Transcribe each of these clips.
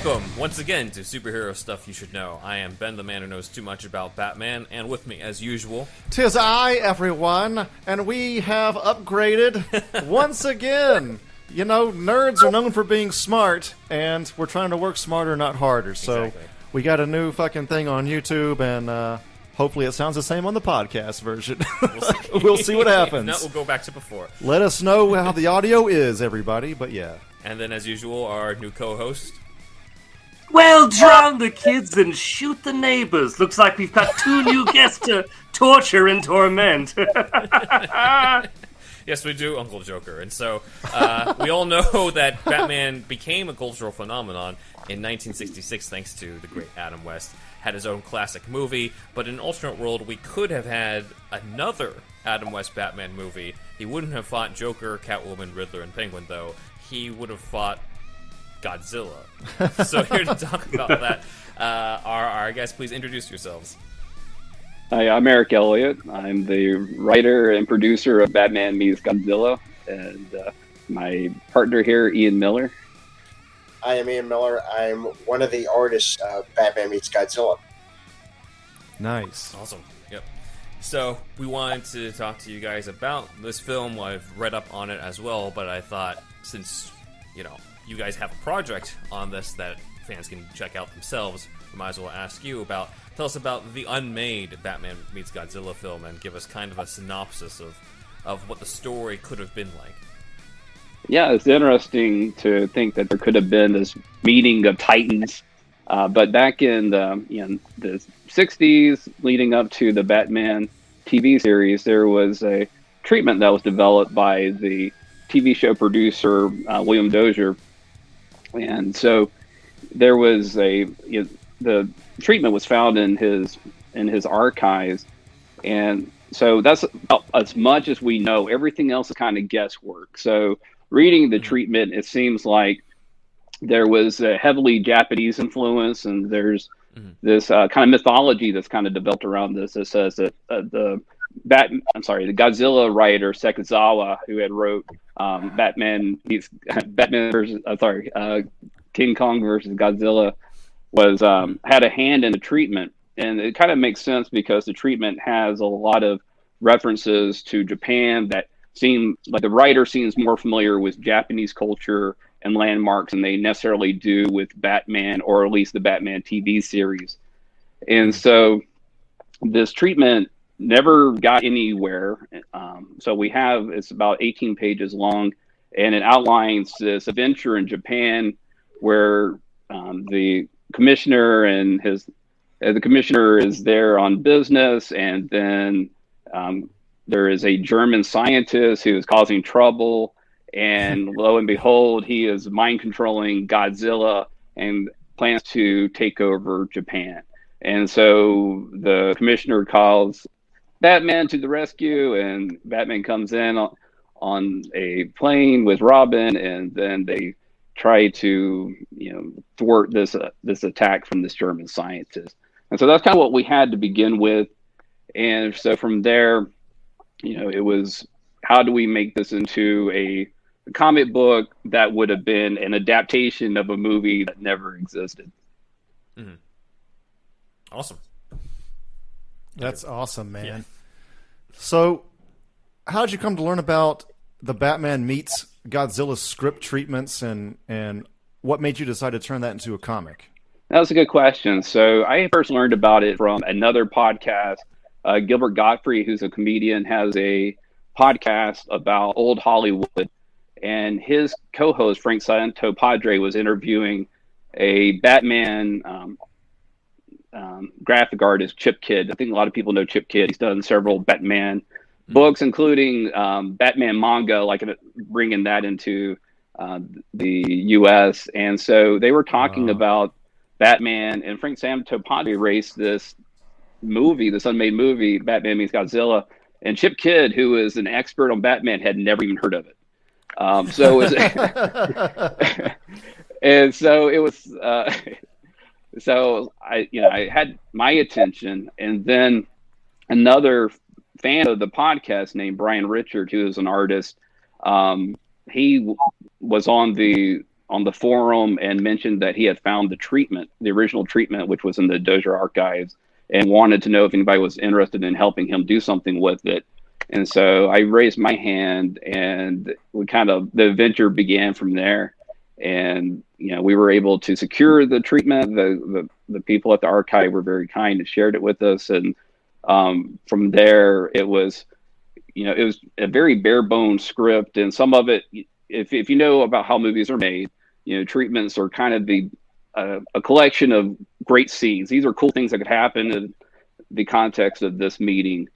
Welcome once again to Superhero Stuff You Should Know. I am Ben, the man who knows too much about Batman, and with me, as usual, 'tis I, everyone, and we have upgraded once again. You know, nerds are known for being smart, and we're trying to work smarter, not harder. So Exactly. we got a new fucking thing on YouTube, and hopefully it sounds the same on the podcast version. We'll see what happens. If not, we'll go back to before. Let us know how the audio is, everybody. But yeah. And then, as usual, our new co-host. Well, drown the kids and shoot the neighbors. Looks like we've got two new guests to torture and torment. Yes, we do, Uncle Joker. And so, we all know that Batman became a cultural phenomenon in 1966 thanks to the great Adam West. Had his own classic movie, but in an alternate world, we could have had another Adam West Batman movie. He wouldn't have fought Joker, Catwoman, Riddler, and Penguin, though. He would have fought Godzilla. So here to talk about that are our guests. Please introduce yourselves. Hi, I'm Eric Elliot. I'm the writer and producer of Batman Meets Godzilla, and my partner here, Ian Miller. I am Ian Miller. I'm one of the artists of Batman Meets Godzilla. Nice. Awesome. Yep. So we wanted to talk to you guys about this film. I've read up on it as well, but I thought since, you guys have a project on this that fans can check out themselves, we might as well ask you tell us about the Unmade Batman Meets Godzilla film and give us kind of a synopsis of what the story could have been like. Yeah, it's interesting to think that there could have been this meeting of titans, but back in the 60s, leading up to the Batman TV series, there was a treatment that was developed by the TV show producer William Dozier. And so there was the treatment was found in his archives, and so that's about as much as we know. Everything else is kind of guesswork. So reading the treatment, it seems like there was a heavily Japanese influence, and there's this kind of mythology that's kind of developed around this. It says that the Godzilla writer Sekizawa, who had wrote Batman versus King Kong versus Godzilla, was had a hand in the treatment, and it kind of makes sense because the treatment has a lot of references to Japan that seem like the writer seems more familiar with Japanese culture and landmarks than they necessarily do with Batman, or at least the Batman TV series. And so this treatment never got anywhere. So it's about 18 pages long, and it outlines this adventure in Japan where the commissioner the commissioner is there on business, and then there is a German scientist who is causing trouble, and lo and behold, he is mind controlling Godzilla and plans to take over Japan. And so the commissioner calls Batman to the rescue, and Batman comes in on a plane with Robin, and then they try to thwart this attack from this German scientist. And so that's kind of what we had to begin with. And so from there, it was, how do we make this into a comic book that would have been an adaptation of a movie that never existed? Mm-hmm. Awesome. That's awesome, man. Yeah. So, how did you come to learn about the Batman Meets Godzilla script treatments, and what made you decide to turn that into a comic? That was a good question. So I first learned about it from another podcast. Gilbert Gottfried, who's a comedian, has a podcast about old Hollywood, and his co-host Frank Santopadre was interviewing a Batman graphic artist, Chip Kidd. I think a lot of people know Chip Kidd. He's done several Batman books, including Batman manga, like bringing that into the U.S. And so they were talking about Batman, and Frank Santopadre raced this unmade movie, Batman Meets Godzilla, and Chip Kidd, who is an expert on Batman, had never even heard of it. So it was, and so it was. So I had my attention, and then another fan of the podcast named Brian Richard, who is an artist, he was on the on the forum and mentioned that he had found the original treatment, which was in the Dozier archives, and wanted to know if anybody was interested in helping him do something with it. And so I raised my hand, and the adventure began from there. And, we were able to secure the treatment. The people at the archive were very kind and shared it with us. And from there, it was a very bare bones script. And some of it, if you know about how movies are made, treatments are kind of a collection of great scenes. These are cool things that could happen in the context of this meeting.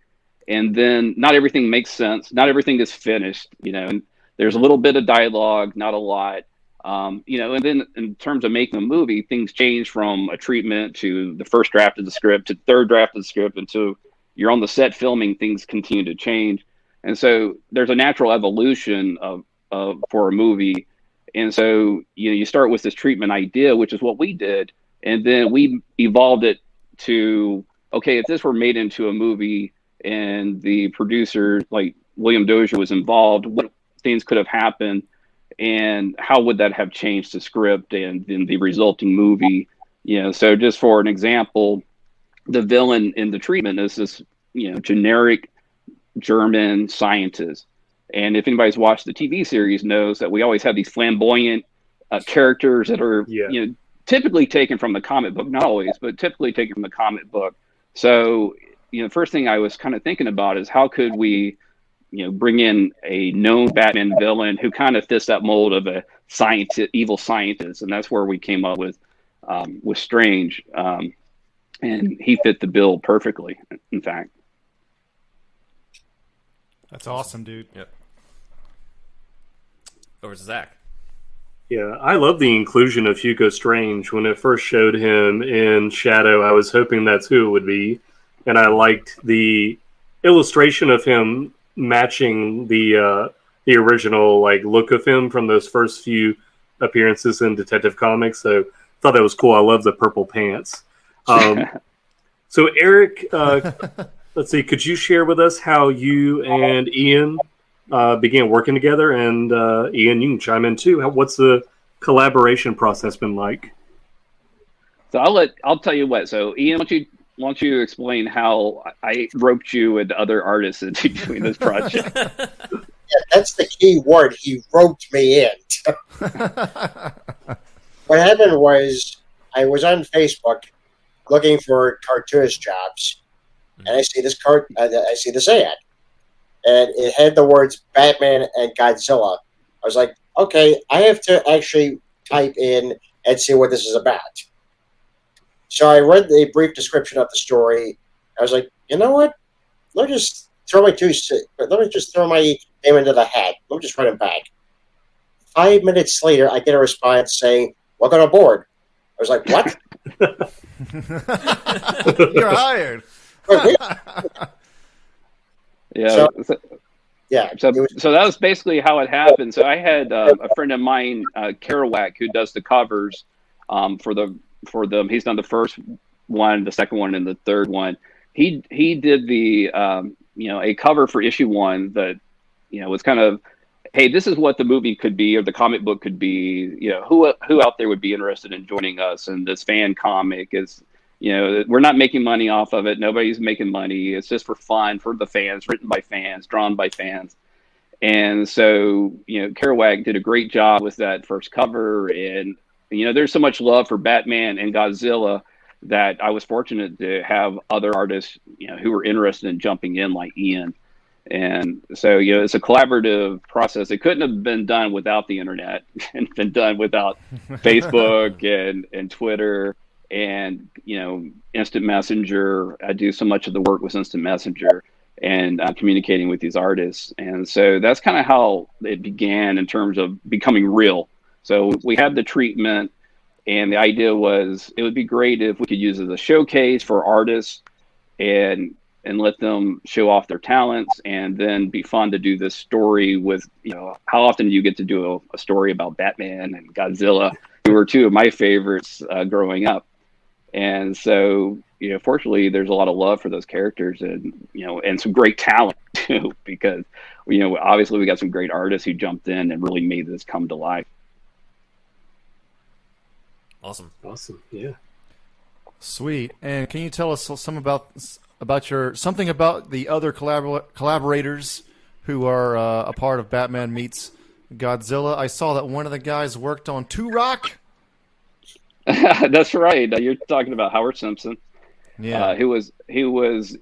And then not everything makes sense. Not everything is finished, and there's a little bit of dialogue, not a lot. And then in terms of making a movie, things change from a treatment to the first draft of the script to the third draft of the script until you're on the set filming, things continue to change. And so there's a natural evolution for a movie. And so, you start with this treatment idea, which is what we did. And then we evolved it to, okay, if this were made into a movie and the producer, like William Dozier, was involved, what things could have happened and how would that have changed the script and then the resulting movie? So just for an example, the villain in the treatment is this, generic German scientist. And if anybody's watched the TV series knows that we always have these flamboyant characters that are, typically taken from the comic book, not always, but typically taken from the comic book. So, the first thing I was kind of thinking about is how could we, bring in a known Batman villain who kind of fits that mold of a evil scientist. And that's where we came up with Strange. And he fit the bill perfectly, in fact. That's awesome, dude. Yep. Over to Zack. Yeah, I love the inclusion of Hugo Strange. When it first showed him in Shadow, I was hoping that's who it would be. And I liked the illustration of him matching the original look of him from those first few appearances in Detective Comics. So I thought that was cool. I love the purple pants. So Eric, let's see, could you share with us how you and Ian began working together? And Ian, you can chime in too. What's the collaboration process been like? So I'll tell you what. So Ian, why don't you explain how I roped you and other artists into doing this project? Yeah, that's the key word. He roped me in. What happened was I was on Facebook looking for cartoonist jobs, and I see this ad, and it had the words Batman and Godzilla. I was like, okay, I have to actually type in and see what this is about. So I read the brief description of the story. I was like, you know what? Let me just throw my name into the hat. Let me just write it back. 5 minutes later, I get a response saying, "Welcome aboard." I was like, "What?" You're hired. Yeah. So that was basically how it happened. So I had a friend of mine, Kerouac, who does the covers for them. He's done the first one, the second one, and the third one. He did the a cover for issue 1 that was kind of, hey, this is what the movie could be or the comic book could be. Who out there would be interested in joining us? And this fan comic is, we're not making money off of it. Nobody's making money. It's just for fun, for the fans, written by fans, drawn by fans. And so, Kerouac did a great job with that first cover. And, there's so much love for Batman and Godzilla that I was fortunate to have other artists, who were interested in jumping in, like Ian. And so, it's a collaborative process. It couldn't have been done without the internet and been done without Facebook and Twitter and, Instant Messenger. I do so much of the work with Instant Messenger and communicating with these artists. And so that's kind of how it began in terms of becoming real. So we had the treatment, and the idea was it would be great if we could use it as a showcase for artists and let them show off their talents, and then be fun to do this story with, how often do you get to do a story about Batman and Godzilla, who were two of my favorites growing up. And so, fortunately, there's a lot of love for those characters and, and some great talent too, because, obviously we got some great artists who jumped in and really made this come to life. Awesome. Yeah. Sweet. And can you tell us some about something about the other collaborators who are a part of Batman Meets Godzilla? I saw that one of the guys worked on Turok. That's right. You're talking about Howard Simpson. Yeah. He was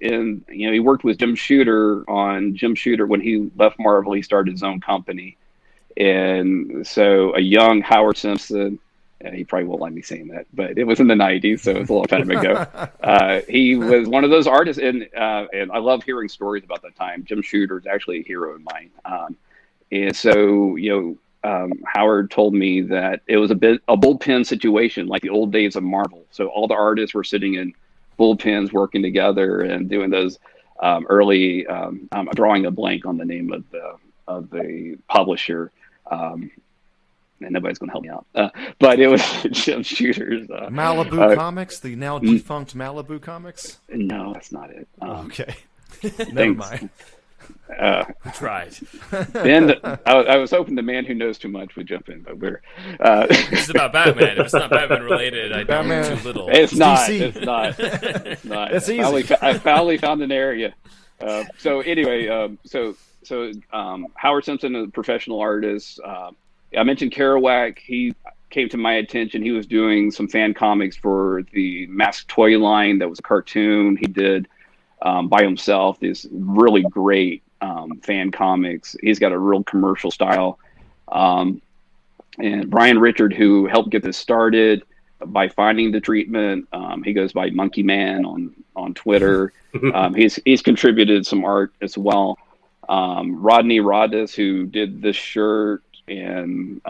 in, he worked with Jim Shooter when he left Marvel. He started his own company. And so a young Howard Simpson, he probably won't like me saying that, but it was in the 90s, so it's a long time ago. He was one of those artists, and I love hearing stories about that time. Jim Shooter is actually a hero of mine. And so, Howard told me that it was a bullpen situation, like the old days of Marvel. So all the artists were sitting in bullpens working together and doing those early, I'm drawing a blank on the name of the publisher. And nobody's going to help me out. But it was Jim Shooter's. Malibu Comics, the now defunct Malibu Comics? No, that's not it. Okay. Never mind. We tried. And I was hoping the man who knows too much would jump in, but we're. This is about Batman. If it's not Batman related, I know too little. It's not. DC. It's not. It's not. It's easy. I finally found an area. So anyway, so Howard Simpson, a professional artist. I mentioned Kerouac. He came to my attention. He was doing some fan comics for the Masked Toy line. That was a cartoon he did by himself. These really great fan comics. He's got a real commercial style. And Brian Richard, who helped get this started by finding the treatment. He goes by Monkey Man on Twitter. He's contributed some art as well. Rodney Rodis, who did this shirt, and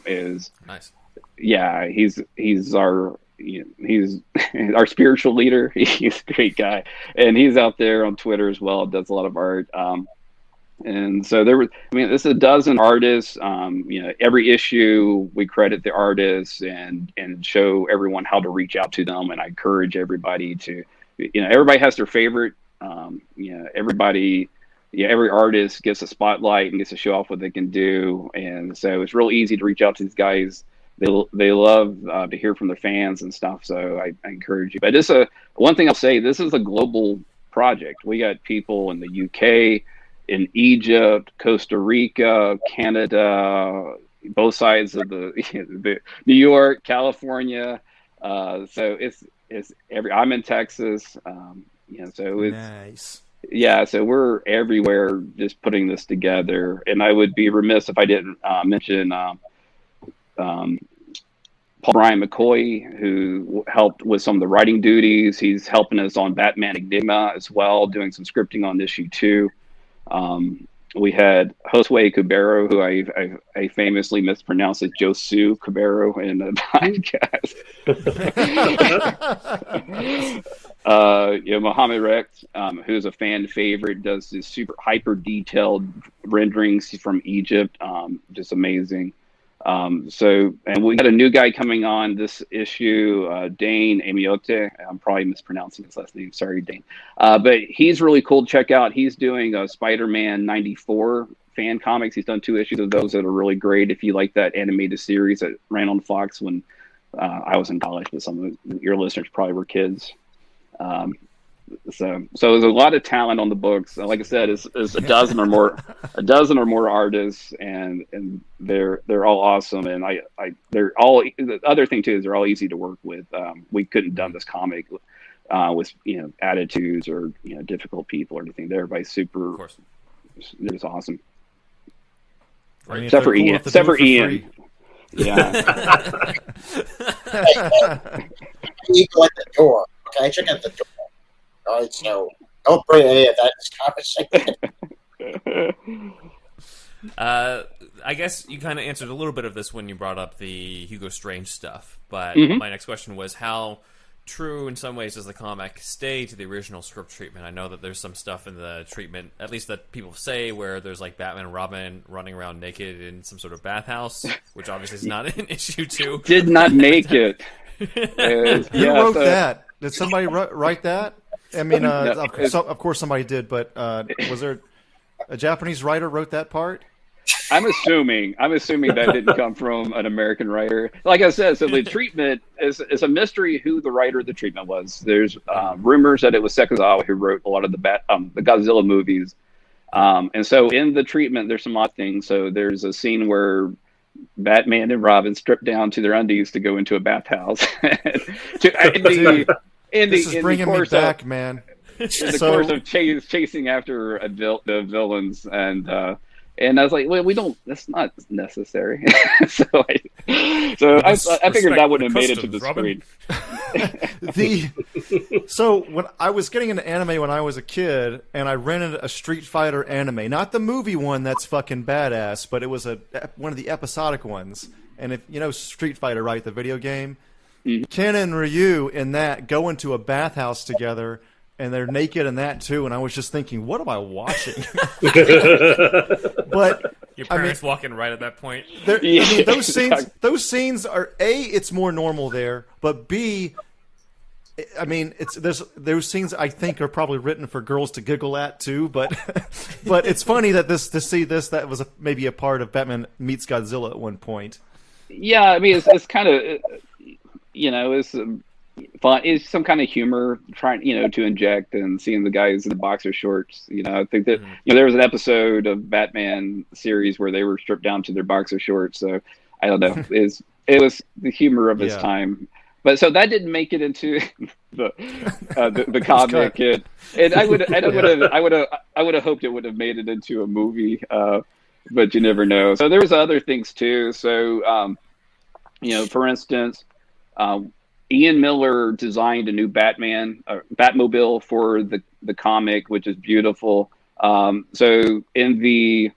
is nice. Yeah, he's our he's our spiritual leader. He's a great guy, and he's out there on Twitter as well. Does a lot of art. And so this is a dozen artists. Every issue we credit the artists and show everyone how to reach out to them. And I encourage everybody to, everybody has their favorite. Every artist gets a spotlight and gets to show off what they can do. And so it's real easy to reach out to these guys. They love to hear from their fans and stuff. So I encourage you. But one thing I'll say, this is a global project. We got people in the UK, in Egypt, Costa Rica, Canada, both sides of the New York, California. So it's I'm in Texas. So it's nice. Yeah, so we're everywhere just putting this together. And I would be remiss if I didn't mention Paul Brian McCoy, who helped with some of the writing duties. He's helping us on Batman Enigma as well, doing some scripting on issue 2. We had Josue Cabero, who I famously mispronounced as Josu Cabero in the podcast. Mohammed Rex, who's a fan favorite, does this super hyper detailed renderings from Egypt. Just amazing. And we got a new guy coming on this issue, Dane Amiote. I'm probably mispronouncing his last name. Sorry, Dane. But he's really cool to check out. He's doing a Spider-Man 94 fan comics. He's done 2 issues of those that are really great. If you like that animated series that ran on Fox when I was in college, but some of your listeners probably were kids. So there's a lot of talent on the books. Like I said, it's a dozen or more artists, and they're all awesome. And they're all, the other thing too is they're all easy to work with. We couldn't have done this comic with attitudes or difficult people or anything. Everybody's super. Of course, it was awesome. I mean, except for Ian. Except for Ian. Yeah. You go at the door. Okay, check out the door. All right, so don't bring any of that conversation. I guess you kind of answered a little bit of this when you brought up the Hugo Strange stuff, but my next question was how true in some ways does the comic stay to the original script treatment? I know that there's some stuff in the treatment, at least that people say, where there's like Batman and Robin running around naked in some sort of bathhouse, which obviously is not an issue 2. Did not make it. Who wrote that? Did somebody write that? I mean, of course somebody did, but was there a Japanese writer wrote that part? I'm assuming that didn't come from an American writer. Like I said, so the treatment is a mystery who the writer of the treatment was. There's rumors that it was Sekizawa who wrote a lot of the Godzilla movies. And so in the treatment, there's some odd things. So there's a scene where Batman and Robin strip down to their undies to go into a bathhouse. This is bringing me back, man. In the course of chasing after the villains, and I was like, well, we don't. That's not necessary. so I figured that wouldn't have made it to the screen. So when I was getting into anime when I was a kid, and I rented a Street Fighter anime, not the movie one that's fucking badass, but it was one of the episodic ones. And if you know Street Fighter, right, the video game, Ken and Ryu in that go into a bathhouse together. And they're naked in that too, and I was just thinking, what am I watching? But your parents walking right at that point. I mean, those scenes are it's more normal there, but B, I mean, those scenes I think are probably written for girls to giggle at too. But it's funny that that was maybe a part of Batman Meets Godzilla at one point. Yeah, I mean, it's kind of it's. Fun. It's some kind of humor trying, to inject and seeing the guys in the boxer shorts. I think that there was an episode of Batman series where they were stripped down to their boxer shorts. So I don't know. It was the humor of its time. But so that didn't make it into the comic. And I would have hoped it would have made it into a movie. But you never know. So there was other things too. So for instance. Ian Miller designed a new Batmobile for the comic, which is beautiful. So in the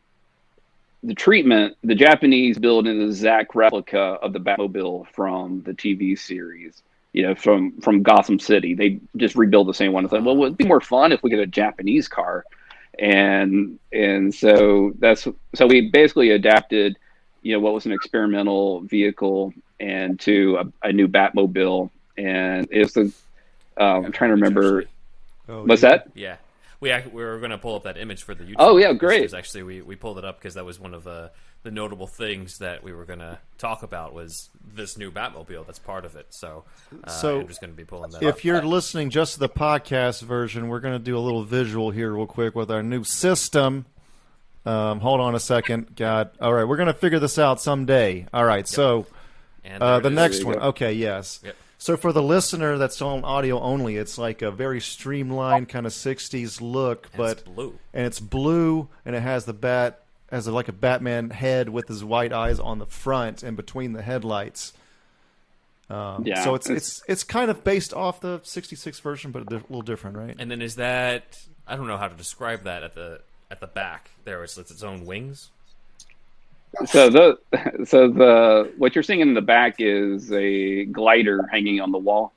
treatment, the Japanese build in the Zack replica of the Batmobile from the TV series, from Gotham City. They just rebuild the same one. It's like, well, it'd be more fun if we get a Japanese car. And so we basically adapted, what was an experimental vehicle and to a new Batmobile, and it's I'm trying to remember. What's that? Yeah, we were going to pull up that image for the YouTube. Oh yeah, great. Actually, we pulled it up because that was one of the notable things that we were going to talk about was this new Batmobile. That's part of it. So I'm just going to be pulling that up. If you're listening just to the podcast version, we're going to do a little visual here real quick with our new system. Hold on a second. God. All right, we're going to figure this out someday. All right, so the next one. Okay, yes. Yep. So for the listener that's on audio only, it's like a very streamlined kind of 60s look, but it's blue, and it has like a Batman head with his white eyes on the front and between the headlights. So it's kind of based off the 66 version, but a little different, right? And then is that, I don't know how to describe that at the back there. It's its own wings. So what you're seeing in the back is a glider hanging on the wall,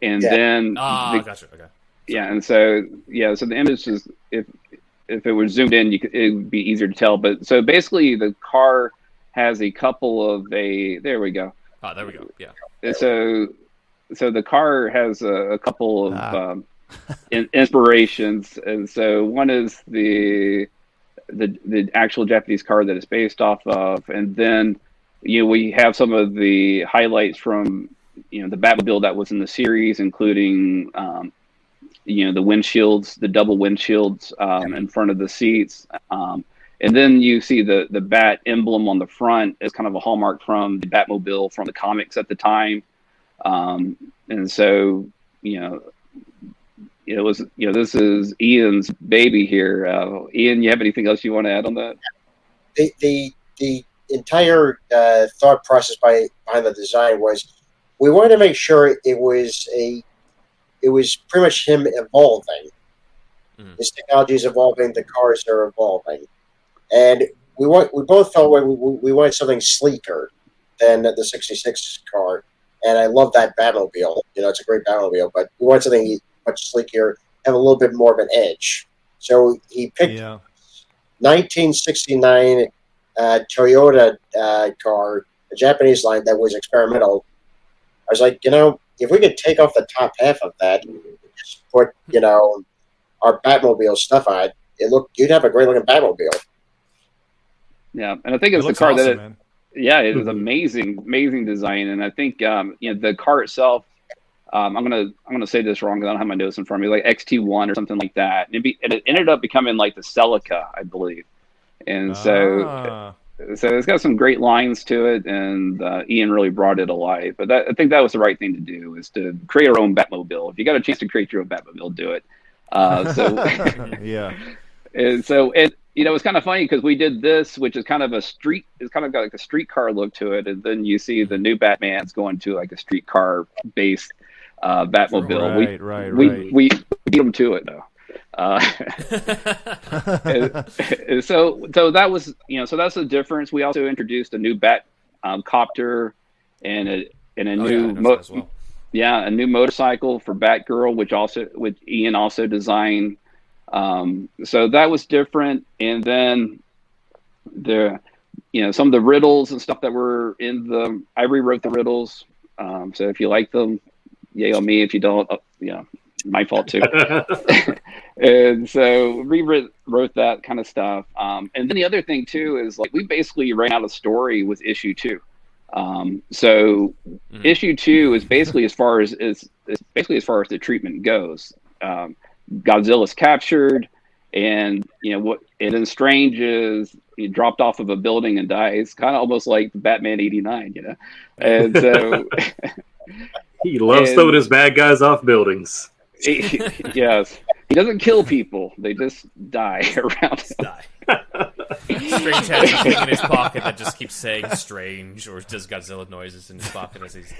and then gotcha. Okay. Yeah, and so the image is if it was zoomed in, it would be easier to tell. But so basically, the car has a couple of there we go. Oh, there we go. Yeah. And so the car has a couple of inspirations, and so one is the actual Japanese car that it's based off of, and then we have some of the highlights from the Batmobile that was in the series, including the windshields, the double windshields in front of the seats, and then you see the Bat emblem on the front as kind of a hallmark from the Batmobile from the comics at the time, and so it was, this is Ian's baby here. Ian, you have anything else you want to add on that? The entire thought process behind the design was we wanted to make sure it was pretty much him evolving. Mm-hmm. His technology is evolving, the cars are evolving, and we both felt we wanted something sleeker than the '66 car. And I love that Batmobile. It's a great Batmobile, but we want something much sleeker, have a little bit more of an edge. So he picked 1969 Toyota car, a Japanese line that was experimental. I was like, if we could take off the top half of that, just put, our Batmobile stuff on it, you'd have a great looking Batmobile. Yeah, and I think it's the looks car awesome, that man. yeah, it is amazing design, and I think the car itself. I'm gonna say this wrong because I don't have my notes in front of me. Like XT1 or something like that. And it ended up becoming like the Celica, I believe. And so it's got some great lines to it, and Ian really brought it alive. But I think that was the right thing to do, is to create our own Batmobile. If you got a chance to create your own Batmobile, do it. Yeah. And so it's kind of funny because we did this, which is kind of it's kind of got like a streetcar look to it, and then you see the new Batman's going to like a streetcar based Batmobile. Right. We beat them to it though. And so that was so that's the difference. We also introduced a new Bat copter and a new a new motorcycle for Batgirl, which Ian also designed. So that was different. And then some of the riddles and stuff that were I rewrote the riddles. So if you like them, yay on me. If you don't, my fault too. And so rewrote that kind of stuff. And then the other thing too is like we basically ran out of story with issue 2. Issue 2 is basically as far as the treatment goes. Godzilla's captured, and then Strange is dropped off of a building and dies, kind of almost like Batman '89, And so he loves throwing his bad guys off buildings. Yes, he doesn't kill people; they just die around him. Strange has a thing in his pocket that just keeps saying "strange" or does Godzilla noises in his pocket as he's.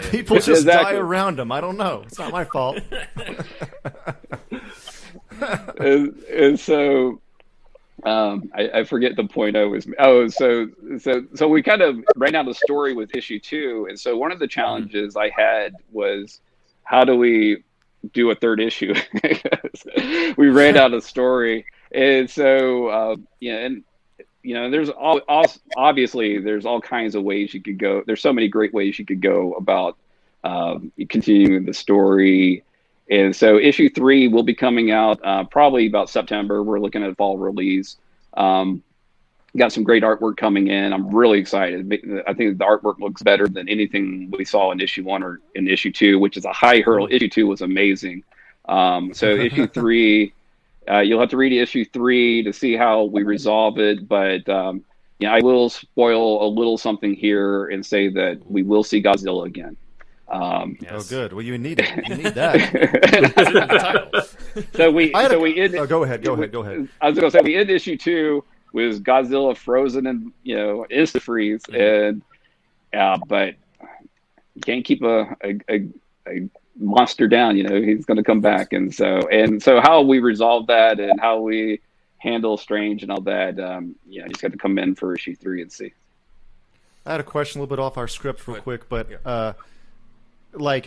People just die around him. I don't know. It's not my fault. and so I forget the point I was. So we kind of ran out of story with issue 2, and so one of the challenges I had was how do we do a third issue? We ran out of story, and so there's obviously there's all kinds of ways you could go. There's so many great ways you could go about continuing the story. And so issue 3 will be coming out probably about September. We're looking at fall release. Got some great artwork coming in. I'm really excited. I think the artwork looks better than anything we saw in issue 1 or in issue 2, which is a high hurdle. Issue 2 was amazing. So issue 3, you'll have to read issue 3 to see how we resolve it. But I will spoil a little something here and say that we will see Godzilla again. Oh, good. Well, you need it. You need that. Go ahead. I was going to say we end issue 2 with Godzilla frozen and instant freeze, and but you can't keep a monster down. He's going to come back, and so how we resolve that and how we handle Strange and all that, you just got to come in for issue 3 and see. I had a question a little bit off our script real quick, but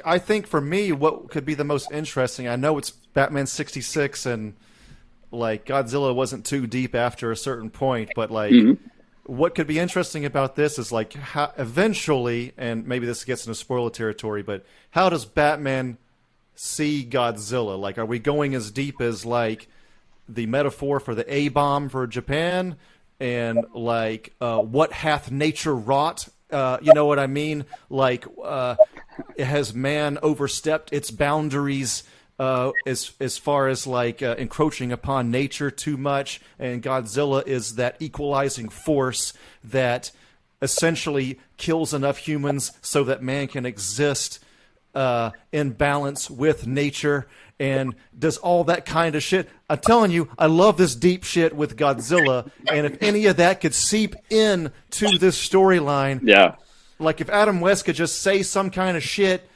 I think for me, what could be the most interesting, I know it's Batman 66 and Godzilla wasn't too deep after a certain point, but what could be interesting about this is how eventually, and maybe this gets into spoiler territory, but how does Batman see Godzilla? Are we going as deep as the metaphor for the A-bomb for Japan and what hath nature wrought? You know what I mean? Has man overstepped its boundaries as far as encroaching upon nature too much? And Godzilla is that equalizing force that essentially kills enough humans so that man can exist in balance with nature and does all that kind of shit. I'm telling you, I love this deep shit with Godzilla, and if any of that could seep in to this storyline, if Adam West could just say some kind of shit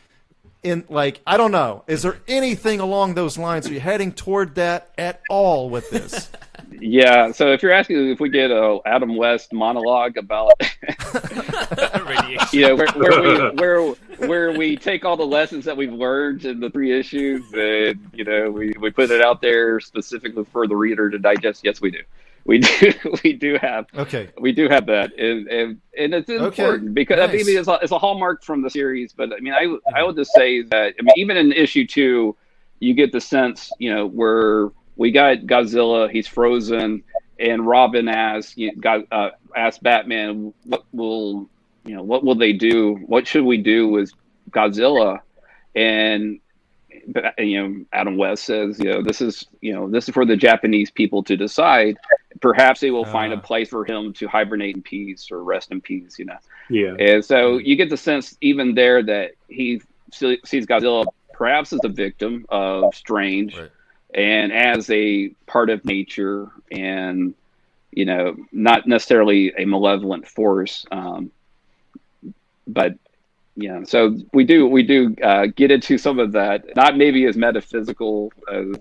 in I don't know, is there anything along those lines? Are you heading toward that at all with this? Yeah, so if you're asking if we get a Adam West monologue about where we take all the lessons that we've learned in the 3 issues and we put it out there specifically for the reader to digest, yes we do. We do have that, and it's important because nice. It's a hallmark from the series. But I would just say that even in issue 2, you get the sense where we got Godzilla, he's frozen, and Robin asks Batman, what will they do? What should we do with Godzilla? And Adam West says, this is for the Japanese people to decide. Perhaps they will find a place for him to hibernate in peace or rest in peace. Yeah. And so you get the sense even there that he sees Godzilla perhaps as a victim of Strange, Right. and as a part of nature, and not necessarily a malevolent force. But so we do get into some of that, not maybe as metaphysical as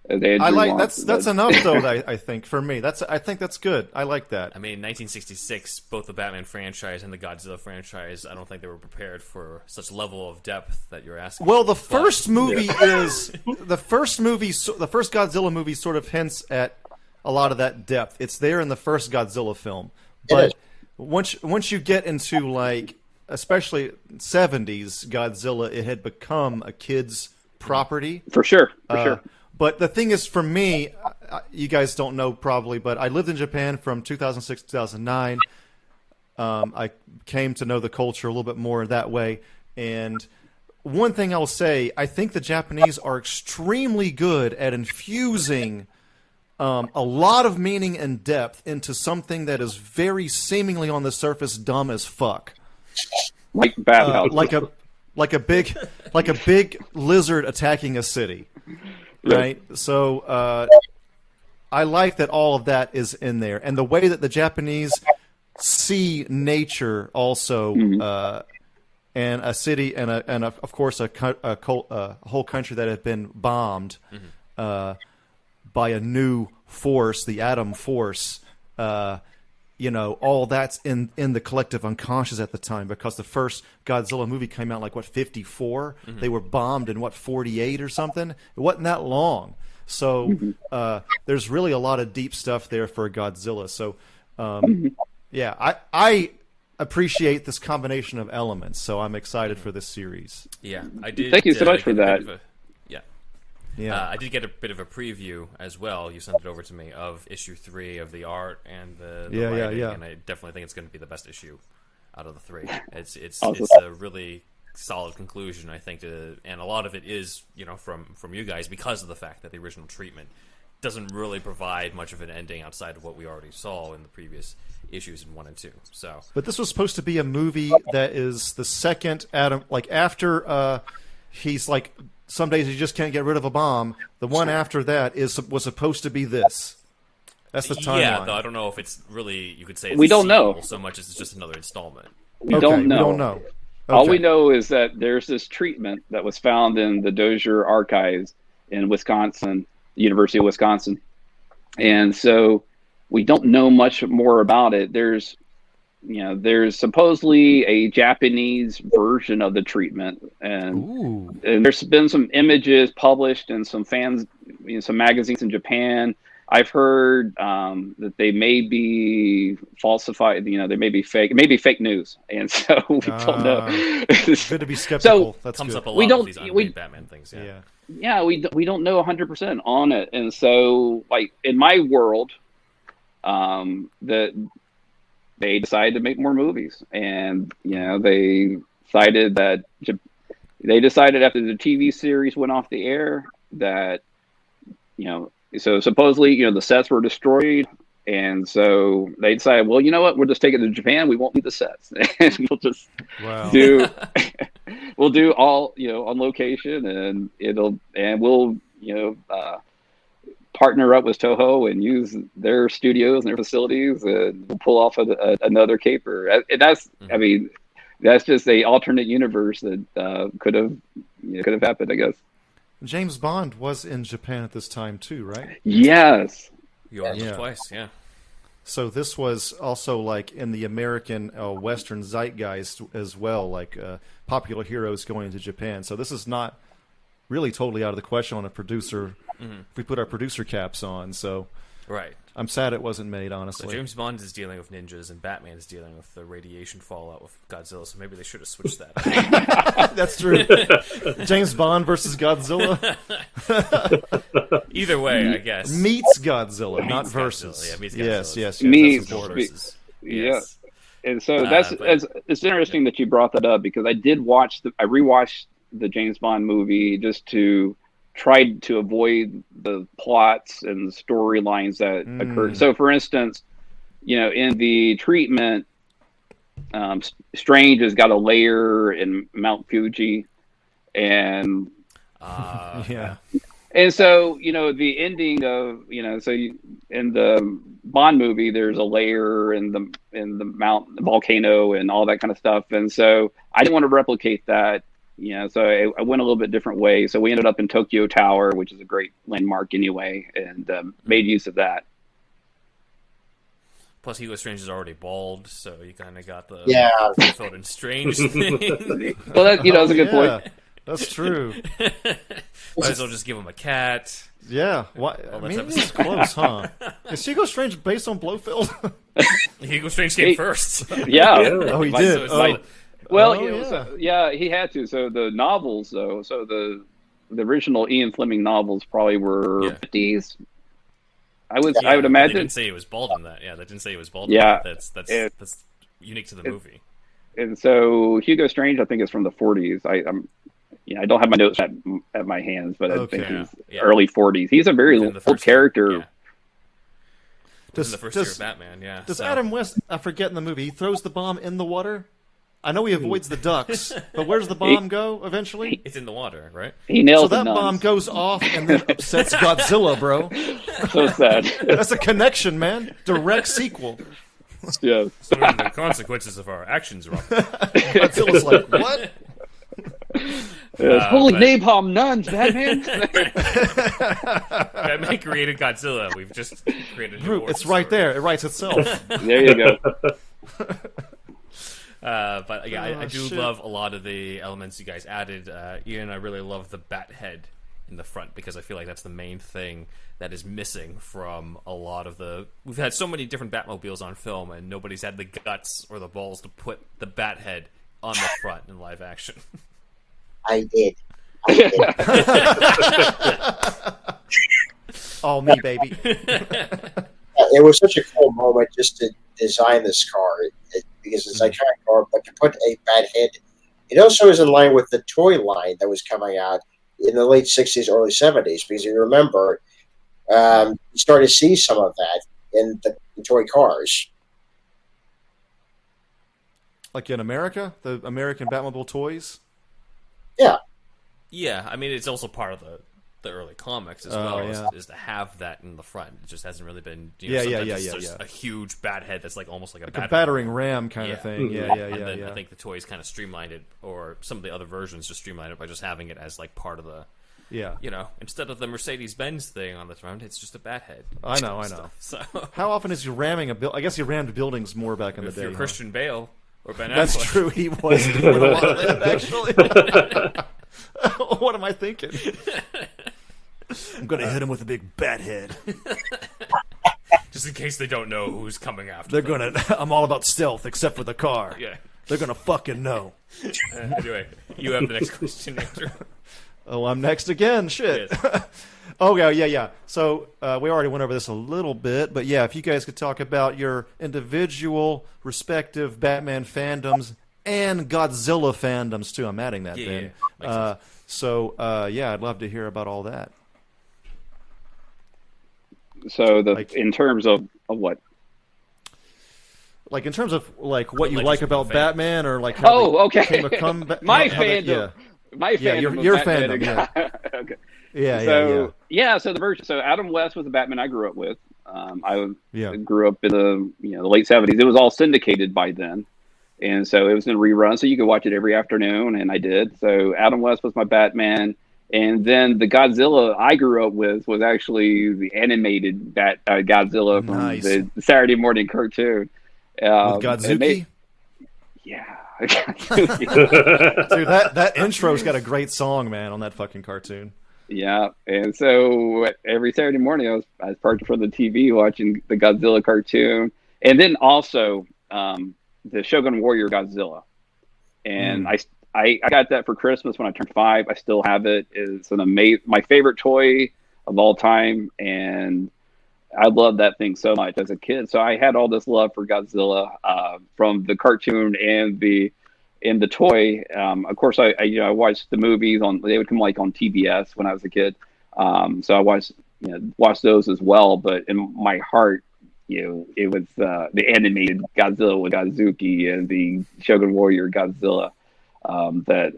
Andrew I like wants, that's enough though. I think for me, I think that's good. I like that. I mean, 1966, both the Batman franchise and the Godzilla franchise, I don't think they were prepared for such level of depth that you're asking. Well, the first movie the first Godzilla movie sort of hints at a lot of that depth. It's there in the first Godzilla film, but once you get into like, especially 70s Godzilla, it had become a kid's property. for sure. But the thing is, for me, you guys don't know probably, but I lived in Japan from 2006 to 2009. I came to know the culture a little bit more that way. And one thing I'll say, I think the Japanese are extremely good at infusing a lot of meaning and depth into something that is very seemingly on the surface dumb as fuck. Like Batman. Like a big lizard attacking a city. Right, so I like that all of that is in there, and the way that the Japanese see nature also, and a city, and of course a whole country that had been bombed by a new force, the Atom Force. All that's in the collective unconscious at the time, because the first Godzilla movie came out like 54. They were bombed in 48 or something. It wasn't that long, so there's really a lot of deep stuff there for Godzilla. So I appreciate this combination of elements. So I'm excited for this series. Yeah, I did. Thank you so much for that. Yeah, I did get a bit of a preview as well. You sent it over to me of issue 3 of the art and the writing, and I definitely think it's going to be the best issue out of the 3. It's a really solid conclusion, I think, and a lot of it is from you guys, because of the fact that the original treatment doesn't really provide much of an ending outside of what we already saw in the previous issues in 1 and 2. So, but this was supposed to be a movie that is the second Adam, like after he's like. Some days you just can't get rid of a bomb. The one after that was supposed to be this. That's the timeline. Yeah, though I don't know if it's really, you could say it's we don't know so much as it's just another installment. We don't know. Okay. All we know is that there's this treatment that was found in the Dozier archives in Wisconsin, University of Wisconsin. And so we don't know much more about it. There's supposedly a Japanese version of the treatment, and there's been some images published in some some magazines in Japan. I've heard that they may be falsified. They may be fake. It may be fake news, and so we don't know. Good to be skeptical. So, that's comes good. up a lot with these Unmade Batman things. Yeah, we don't know 100% on it, and so like in my world, they decided to make more movies, and they decided after the TV series went off the air that so supposedly the sets were destroyed, and so they decided, well, you know what, we'll just take it to Japan. We won't need the sets, and we'll just we'll do all on location, and we'll partner up with Toho and use their studios and their facilities, and we'll pull off another caper. And that's, I mean, that's just a alternate universe that could have happened, I guess. James Bond was in Japan at this time too, right? Yes. Twice, yeah. So this was also like in the American Western zeitgeist as well, like popular heroes going to Japan. So this is not really totally out of the question on a producer. If we put our producer caps on, so Right. I'm sad it wasn't made, So honestly. James Bond is dealing with ninjas, and Batman is dealing with the radiation fallout with Godzilla. So maybe they should have switched that. That's true. James Bond versus Godzilla Either way, I guess. meets Godzilla, not Meets versus. Godzilla. Yeah, meets Yes, Godzilla. yes, yes. Meets- that's important. Versus. Yeah. Yes. And so but- it's interesting that you brought that up, because I rewatched the James Bond movie just to try to avoid the plots and the storylines that occurred. So, for instance, in the treatment, Strange has got a lair in Mount Fuji, and Yeah. so the ending of in the Bond movie, there's a layer in the mountain, the volcano, and all that kind of stuff. And so I didn't want to replicate that. So I went a little bit different way. So we ended up in Tokyo Tower, which is a great landmark anyway, and made use of that. Plus, Hugo Strange is already bald, so you kind of got the filled in Strange thing. Well, that's a good point. That's true. Might as well just give him a cat. Yeah. Why? I mean, it's close, huh? Is Hugo Strange based on Blofeld? Hugo Strange came first. Yeah. Oh, he Like, did. so it's Oh. like- Well, Oh, he had to. So the novels, though, the original Ian Fleming novels probably were 50s. I would They imagine. didn't say he was bald in that. Yeah, they didn't say he was bald. Yeah. In that. That's unique to the movie. And so Hugo Strange, I think, is from the 40s. I don't have my notes at my hands, but I think he's early 40s. He's a very Within the old first character. year, yeah. In the first year of Batman, yeah. Does So- Adam West, I forget in the movie, he throws the bomb in the water? I know he avoids the ducks, but where does the bomb go eventually? It's in the water, right? He nails So the that nuns. bomb goes off and then upsets Godzilla, bro. So sad. That's a connection, man. Direct sequel. Yeah. So what are the consequences of our actions, Rob? Godzilla's like, what? Holy but- napalm nuns, Batman. Batman created Godzilla. We've just created a new origin It's right story. there. It writes itself. There you go. But yeah, I do shit. love a lot of the elements you guys added. Ian, I really love the bat head in the front, because I feel like that's the main thing that is missing from a lot of the... We've had so many different Batmobiles on film, and nobody's had the guts or the balls to put the bat head on the front in live action. I did. All me, baby. It was such a cool moment just to design this car because it's an iconic car, but to put a bat head, it also is in line with the toy line that was coming out in the late 60s, early 70s, because you remember, you started to see some of that in the toy cars. Like in America? The American Batmobile toys? Yeah. Yeah, I mean, it's also part of the early comics as Oh, well, yeah. is to have that in the front. It just hasn't really been... Yeah, sometimes yeah, it's yeah, just yeah. a huge bat head that's like almost like a Like bat a battering ram kind of thing. Yeah, yeah, And yeah, then yeah. I think the toys kind of streamlined it, or some of the other versions just streamlined it by just having it as like part of the, Yeah. instead of the Mercedes-Benz thing on the front, it's just a bat head. I know. So How often is you ramming a building? I guess you rammed buildings more back in the if day. you're huh? Christian Bale or Ben That's Affleck, true. He was doing a lot of that, actually. What am I thinking? I'm going to hit him with a big bat head. just in case they don't know who's coming after They're them. going to... I'm all about stealth, except for the car. Yeah. They're going to fucking know. Anyway, you have the next question, Andrew. Oh, I'm next again. Shit. Yes. Oh, yeah. So we already went over this a little bit, but yeah, if you guys could talk about your individual respective Batman fandoms and Godzilla fandoms too. I'm adding that Yeah, then. yeah. Makes So I'd love to hear about all that. So Like- in terms of what? Like in terms of like what you Like like just about fan. Batman, or like how Oh, they okay. came a comeback. My how they- fandom. My Yeah, fandom. your of Batman. fandom, Okay. yeah, So so the version. So Adam West was the Batman I grew up with. I yeah. grew up in the late 70s. It was all syndicated by then, and so it was in rerun. So you could watch it every afternoon, and I did. So Adam West was my Batman, and then the Godzilla I grew up with was actually the animated Godzilla from Nice. the Saturday morning cartoon. With and Godzuki. yeah. Dude, that intro's got a great song, man, on that fucking cartoon. Yeah, and so every Saturday morning I was parked in front of the TV watching the Godzilla cartoon, and then also the Shogun Warrior Godzilla, and I got that for Christmas when I turned 5. I still have it. It's my favorite toy of all time, and I loved that thing so much as a kid. So I had all this love for Godzilla from the cartoon and the toy. Of course, I watched the movies they would come like on TBS when I was a kid. So I watched those as well. But in my heart, it was the animated Godzilla with Godzooky and the Shogun Warrior Godzilla that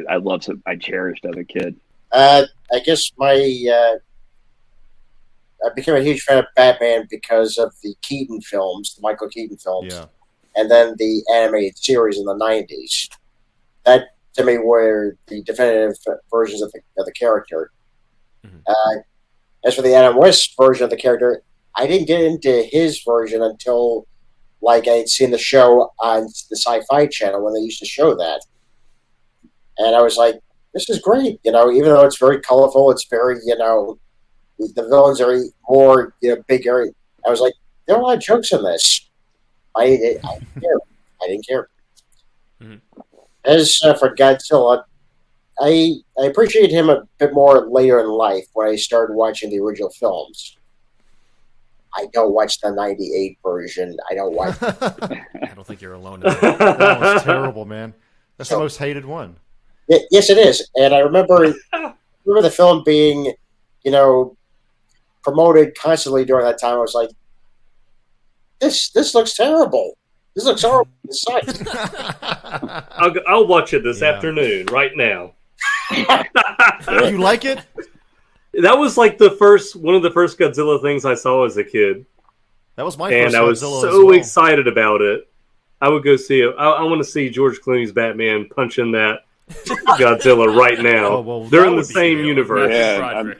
I loved. I cherished as a kid. I guess I became a huge fan of Batman because of the Keaton films, the Michael Keaton films. Yeah. And then the animated series in the 90s. That, to me, were the definitive versions of the character. Mm-hmm. As for the Adam West version of the character, I didn't get into his version until, I had seen the show on the Sci-Fi Channel when they used to show that. And I was like, this is great. Even though it's very colorful, it's very, the villains are more, bigger. I was like, there are a lot of jokes in this. I didn't care. I didn't care. Mm-hmm. As for Godzilla, I appreciate him a bit more later in life when I started watching the original films. I don't watch the 98 version. I don't watch I don't think you're alone in that. That was terrible, man. That's the most hated one. Yes, it is. And I remember the film being, promoted constantly during that time. I was like, This looks terrible. This looks horrible. It sucks. I'll watch it this afternoon, right now. You like it? That was like one of the first Godzilla things I saw as a kid. That was my first and I was Godzilla so as well. excited about it. I would go see it. I want to see George Clooney's Batman punching that Godzilla right now. Oh, well, they're in the same universe. Yeah,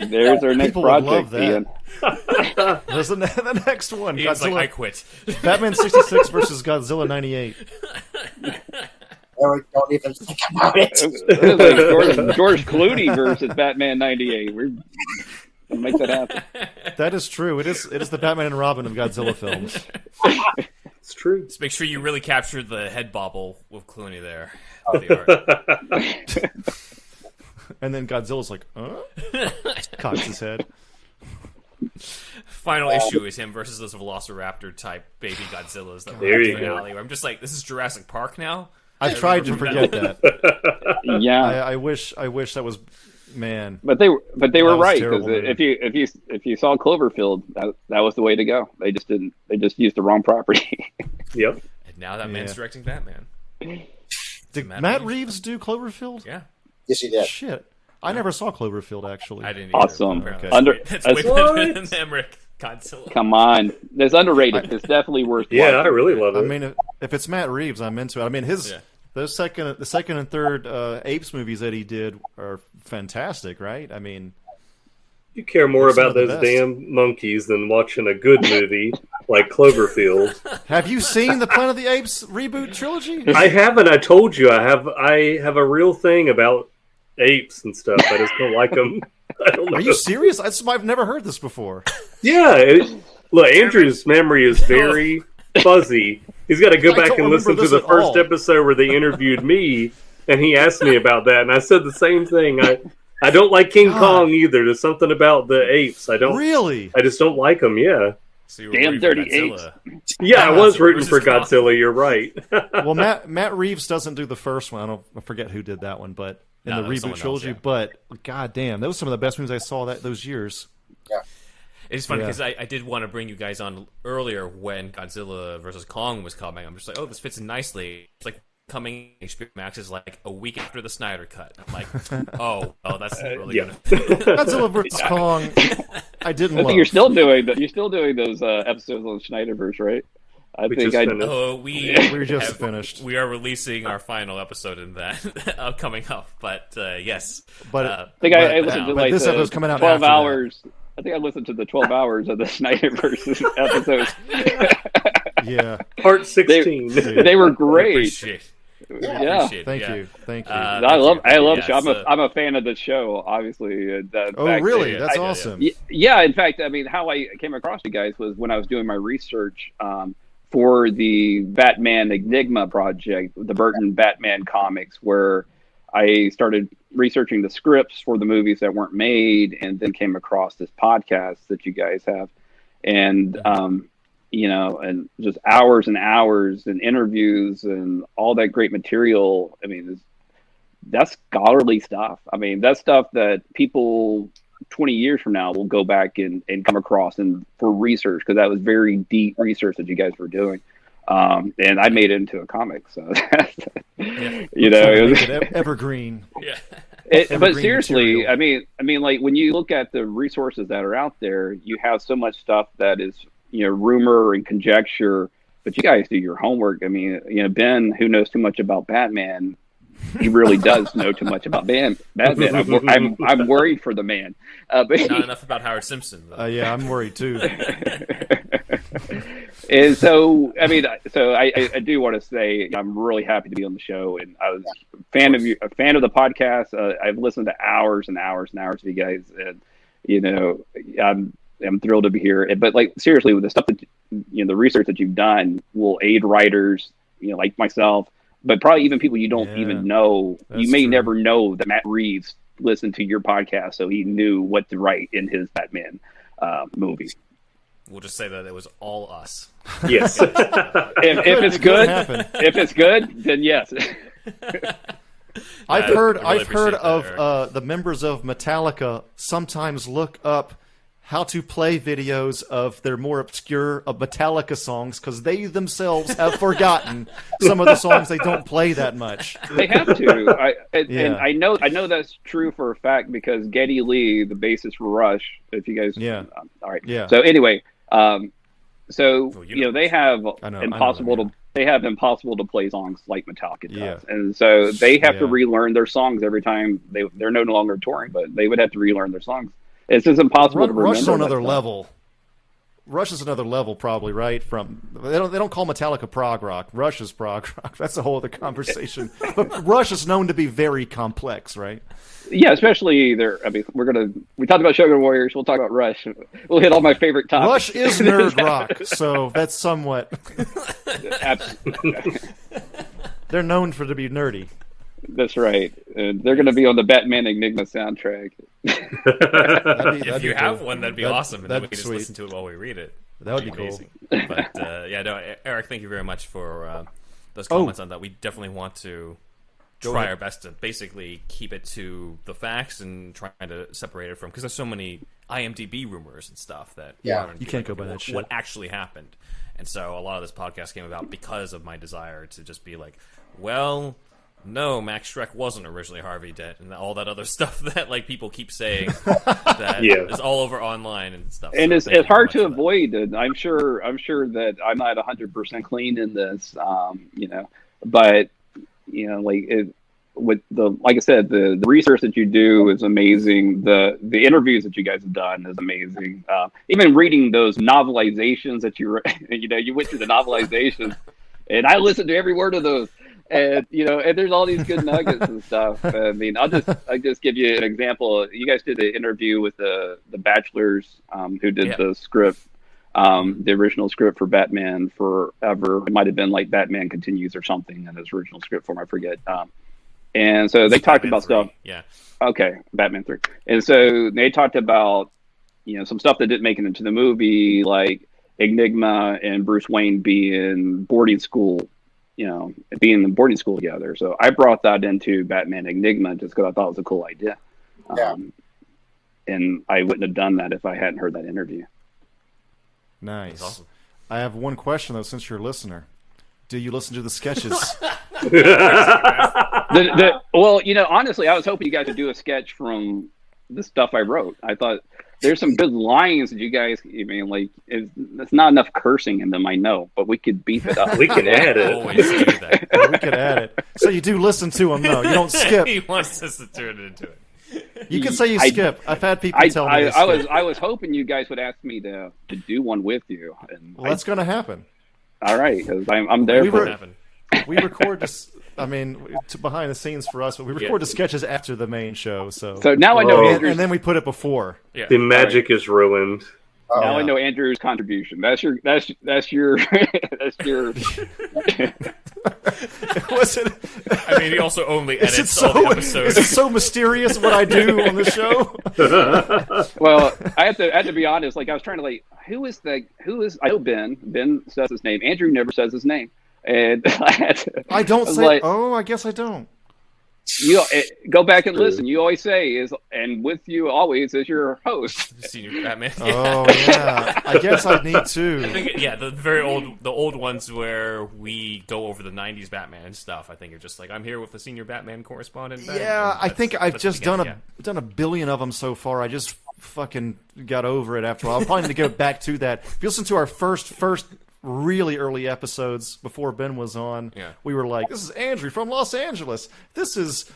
there's our next People would love project, that. Ian. There's the next one. Ian's Godzilla. like, I quit. Batman 66 versus Godzilla 98. Eric, don't even think about it. It was like George Clooney versus Batman 98. We're gonna make that happen. That is true. It is the Batman and Robin of Godzilla films. It's true. Just make sure you really capture the head bobble with Clooney there. The art. And then Godzilla's like, cocks his head. Final issue is him versus those Velociraptor type baby Godzillas that There were you in the go. alley. Where I'm just like, this is Jurassic Park now. I tried to forget that. Yeah, I wish that was, man. but they were was right, terrible, because man. if you saw Cloverfield, that was the way to go. They just used the wrong property. Yep. And now that man's directing Batman. Did Matt Matt Reeves. Reeves do Cloverfield? Yeah. Yes, he did. Shit. I never saw Cloverfield, actually. I didn't Awesome. either. Okay. Apparently Under- that's way What? better than Emmerich Godzilla. Come on, it's underrated. It's definitely worth. Yeah, watching. I really love it. I mean, if it's Matt Reeves, I'm into it. I mean, the second and third Apes movies that he did are fantastic, right? I mean, you care more They're some about of the those best. damn monkeys than watching a good movie like Cloverfield. have you seen the Planet of the Apes reboot trilogy? I haven't. I told you I have a real thing about apes and stuff. I just don't like them. I don't know. Are you serious? I've never heard this before. Yeah. Look, Andrew's memory is very fuzzy. He's got to go I back don't and listen remember to this the at first all. episode where they interviewed me, and he asked me about that, and I said the same thing. I don't like King God. Kong either. There's something about the apes. I Really? just don't like them. Yeah. So you were Damn rooting for dirty Godzilla. Yeah, I was rooting versus for Kong. Godzilla. You're right. Well, Matt Reeves doesn't do the first one. I forget who did that one, but in No, the that was reboot someone trilogy. else, yeah. But god damn, that was some of the best movies I saw those years. It's funny Yeah. because I did want to bring you guys on earlier when Godzilla versus Kong was coming. I'm just like, oh, this fits in nicely. It's like coming HBO Max is like a week after the Snyder Cut. I'm like, oh, that's really yeah. good. Godzilla vs Kong. I didn't I love. think you're still doing that. You're still doing those episodes on Schneiderverse, right? I We think just I. finished. Oh, we We're just finished. We are releasing our final episode in that coming up. But yes, But I think I listened to but like this the episode's coming out 12 after that. hours. I think I listened to the 12 hours of the Snyderverse episodes. Yeah, Part 16. They were I great. appreciate Yeah. Appreciate it, Thank yeah. you. Thank you. I love the Yeah, show. so- I'm a fan of the show, obviously. Oh, really? That's yeah, awesome. Yeah, in fact, I mean, how I came across you guys was when I was doing my research for the Batman Enigma project, the Burton Batman comics, where I started researching the scripts for the movies that weren't made, and then came across this podcast that you guys have, and and just hours and hours and interviews and all that great material. I mean, that's scholarly stuff. I mean, that's stuff that people 20 years from now will go back and come across and for research, because that was very deep research that you guys were doing. And I made it into a comic, so it was evergreen. Yeah. But seriously, material. I mean, like when you look at the resources that are out there, you have so much stuff that is, rumor and conjecture, but you guys do your homework. I mean, Ben, who knows too much about Batman, he really does know too much about Batman. I'm worried for the man. But Not enough about Howard Simpson, though. Yeah, I'm worried too. And so, I mean, I do want to say I'm really happy to be on the show, and I was a fan of the podcast. I've listened to hours and hours and hours of you guys, and I'm thrilled to be here. But like seriously, with the stuff that the research that you've done will aid writers, like myself, but probably even people you don't even know. You may never know that Matt Reeves listened to your podcast, so he knew what to write in his Batman movie. We'll just say that it was all us. Yes. If it's good, then yes. I've heard appreciate that, of the members of Metallica sometimes look up how to play videos of their more obscure Metallica songs because they themselves have forgotten some of the songs they don't play that much. They have to. And I know that's true for a fact because Geddy Lee, the bassist for Rush, if you guys, all right, yeah. So anyway, they have impossible to play songs like Metallica does, and so they have to relearn their songs every time they're no longer touring, but they would have to relearn their songs. It's just impossible to remember. Rush is another level. Rush is another level, probably, right? They don't call Metallica prog rock. Rush is prog rock. That's a whole other conversation. But Rush is known to be very complex, right? Yeah, especially there. I mean, we talked about Shogun Warriors. We'll talk about Rush. We'll hit all my favorite topics. Rush is nerd rock, so that's somewhat. They're known to be nerdy. That's right. They're going to be on the Batman Enigma soundtrack. If you have one, that'd be awesome, and then we could just listen to it while we read it. That would be amazing. Cool. But Eric, thank you very much for those comments on that. We definitely want to try our best to basically keep it to the facts and trying to separate it from, because there's so many IMDb rumors and stuff that you can't go by that shit. What actually happened, and so a lot of this podcast came about because of my desire to just be like, well, no, Max Schreck wasn't originally Harvey Dent, and all that other stuff that like people keep saying that is all over online and stuff. And so it's hard to avoid. I'm sure that I'm not 100% clean in this, but like I said, the research that you do is amazing. The interviews that you guys have done is amazing. Even reading those novelizations that you went through the novelizations, and I listened to every word of those. And and there's all these good nuggets and stuff. I mean, I'll just give you an example. You guys did the interview with the Bachelors, who did the script, the original script for Batman Forever. It might have been like Batman Continues or something in his original script form. I forget. And so they talked about 3. stuff. Yeah. Okay, Batman 3. And so they talked about some stuff that didn't make it into the movie, like Enigma and Bruce Wayne being boarding school. Being in boarding school together. So I brought that into Batman Enigma just because I thought it was a cool idea. And I wouldn't have done that if I hadn't heard that interview. Nice. Awesome. I have one question, though, since you're a listener. Do you listen to the sketches? Well, honestly, I was hoping you guys would do a sketch from the stuff I wrote. I thought there's some good lines that you guys. I mean, like it's not enough cursing in them, I know, but we could beef it up. We could add it. Always do that. We could add it. So you do listen to them, though. You don't skip. He wants us to turn it into it. You can say you skip. I've had people tell me this. I was hoping you guys would ask me to do one with you. And that's going to happen. All right, because I'm there for it. we record this. I mean, behind the scenes for us, but we record the sketches after the main show. So now I know and then we put it before. Yeah. The magic is ruined. Now I know Andrew's contribution. That's your that's your. Was it? I mean, he also only Is it edits all the episodes. Is it so mysterious what I do on the show? Well, I have to be honest. Like I was trying to who is I know Ben. Ben says his name. Andrew never says his name, and I don't say. I guess I don't. Go back and listen. You always say and with you always is your host, Senior Batman. Oh yeah, I guess I need to. I think the old ones where we go over the '90s Batman stuff. I think are just like I'm here with the senior Batman correspondent. Yeah, I think I've just done a billion of them so far. I just fucking got over it after a while. I'll probably need to go back to that. If you listen to our first really early episodes before Ben was on, we were like, this is Andrew from Los Angeles. This is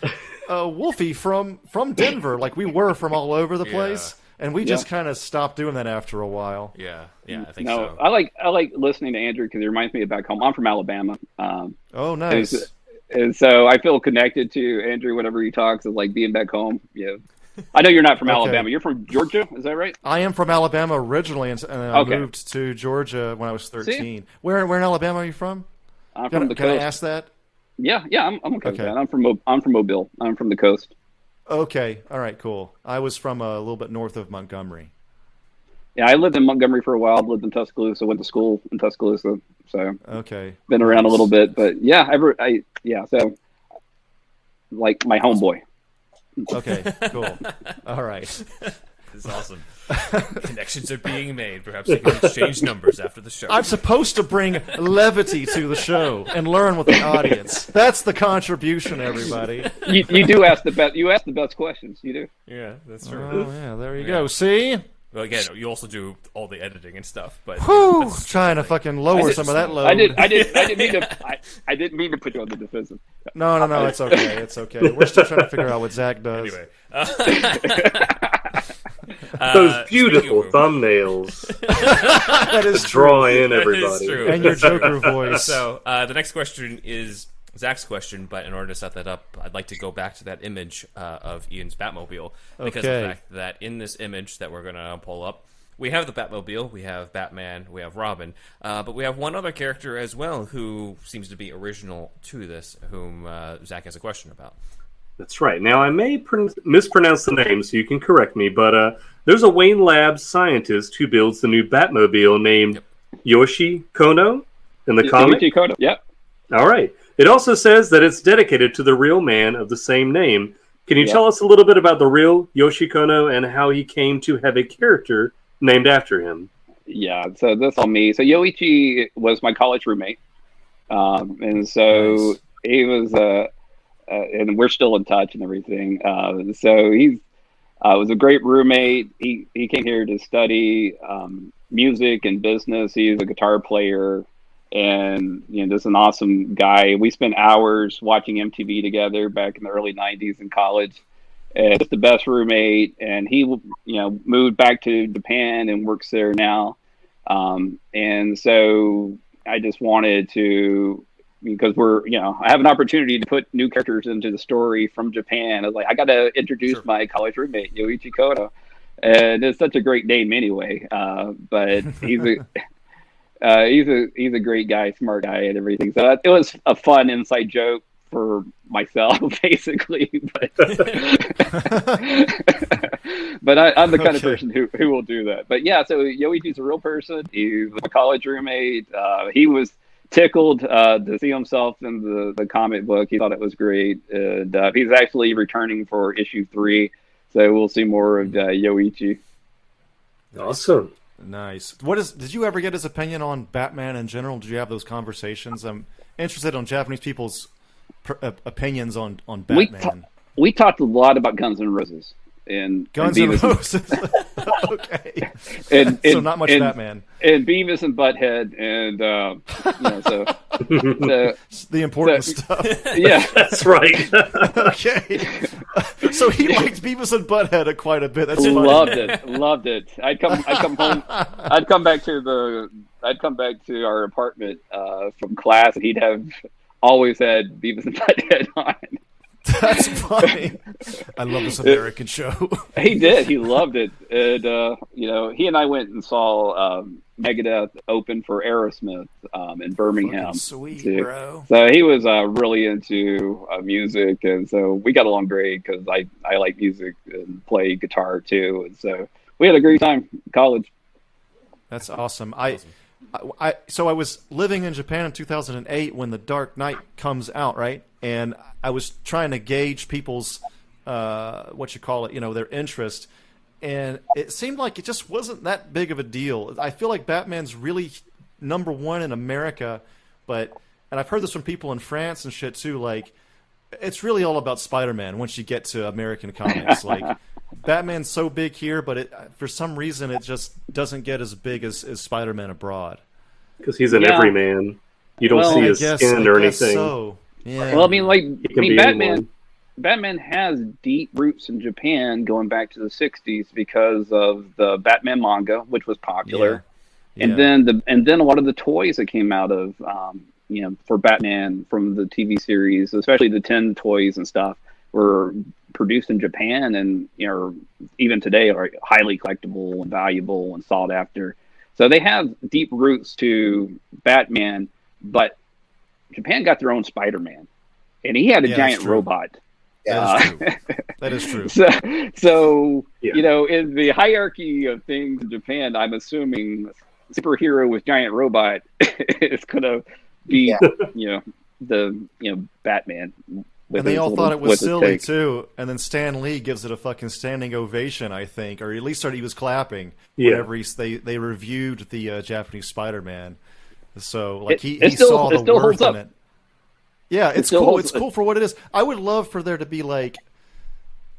Wolfie from Denver. Like, we were from all over the place. And we just kind of stopped doing that after a while. Yeah, I think so. I like listening to Andrew because it reminds me of back home. I'm from Alabama. Oh, nice. And so I feel connected to Andrew whenever he talks of like being back home. Yeah. I know you're not from Alabama. You're from Georgia, is that right? I am from Alabama originally, and I moved to Georgia when I was 13. See? Where in Alabama are you from? I'm from the coast. Can I ask that? Yeah, I'm a coast fan. I'm from Mobile. I'm from the coast. Okay, all right, cool. I was from a little bit north of Montgomery. Yeah, I lived in Montgomery for a while. Lived in Tuscaloosa. Went to school in Tuscaloosa. So been around a little bit, but so like my homeboy. Okay, cool. All right. This is awesome. Connections are being made. Perhaps they can exchange numbers after the show. I'm supposed to bring levity to the show and learn with the audience. That's the contribution, everybody. You do ask the best. You ask the best questions. You do. Yeah, that's true. Oh yeah, there you go. See. Well, again, you also do all the editing and stuff, but trying to fucking lower some of that load. I didn't mean to put you on the defensive. No, it's okay. It's okay. We're still trying to figure out what Zack does. Anyway, those beautiful thumbnails. That is draw in everybody. That is true. And your Joker voice. So the next question is Zach's question, but in order to set that up, I'd like to go back to that image of Ian's Batmobile because of the fact that in this image that we're going to pull up, we have the Batmobile, we have Batman, we have Robin, but we have one other character as well who seems to be original to this, whom Zach has a question about. That's right. Now, I may mispronounce the name, so you can correct me, but there's a Wayne Labs scientist who builds the new Batmobile named Yoshi Kono in the comic. Yoshi Kono, yep. All right. It also says that it's dedicated to the real man of the same name. Can you tell us a little bit about the real Yoshi Kono and how he came to have a character named after him? Yeah, so that's all me. So Yoichi was my college roommate. And so he was, and we're still in touch and everything. So he was a great roommate. He came here to study music and business. He's a guitar player. And, just an awesome guy. We spent hours watching MTV together back in the early 90s in college. And just the best roommate. And he, moved back to Japan and works there now. And so I just wanted to, because I have an opportunity to put new characters into the story from Japan. I was like, I got to introduce my college roommate, Yoichi Kono. And it's such a great name anyway. But he's a great guy, smart guy, and everything. So it was a fun inside joke for myself, basically. But I'm the kind of person who will do that. But yeah, so Yoichi's a real person. He's a college roommate. He was tickled to see himself in the comic book. He thought it was great. And he's actually returning for issue 3, so we'll see more of Yoichi. Awesome. Nice. Did you ever get his opinion on Batman in general? Did you have those conversations? I'm interested on Japanese people's opinions on Batman. We talked a lot about Guns N' Roses. Guns N' Roses. Okay. So not much Batman. And Beavis and Butthead, and the important stuff. Yeah, that's right. Okay. So he liked Beavis and Butthead quite a bit. That's funny. Loved it. I'd come home. I'd come back to our apartment from class, and he'd have always had Beavis and Butthead on. That's funny. I love this American show. He did. He loved it. And, he and I went and saw Megadeth open for Aerosmith in Birmingham. Fucking sweet, too. bro. So he was really into music, and so we got along great because I like music and play guitar too, and so we had a great time in college. That's awesome. So I was living in Japan in 2008 when The Dark Knight comes out, right? And I was trying to gauge people's their interest, and it seemed like it just wasn't that big of a deal. I feel like Batman's really number one in America, and I've heard this from people in France and shit too. Like, it's really all about Spider-Man once you get to American comics. Like, Batman's so big here, but for some reason it just doesn't get as big as Spider-Man abroad. Because he's an everyman. You don't see his skin or anything. So. Yeah. Well, Batman has deep roots in Japan going back to the 60s because of the Batman manga, which was popular. Yeah. And then a lot of the toys that came out of for Batman from the TV series, especially the 10 toys and stuff, were produced in Japan, and even today are highly collectible and valuable and sought after. So they have deep roots to Batman, but Japan got their own Spider-Man, and he had a giant robot. That is true. So in the hierarchy of things in Japan, I'm assuming superhero with giant robot is gonna be Batman. And they all thought it was silly too, and then Stan Lee gives it a fucking standing ovation, I think, or at least he was clapping whenever they reviewed the Japanese Spider-Man. So like he saw the worth in it. Yeah, it's cool. It's cool for what it is. I would love for there to be like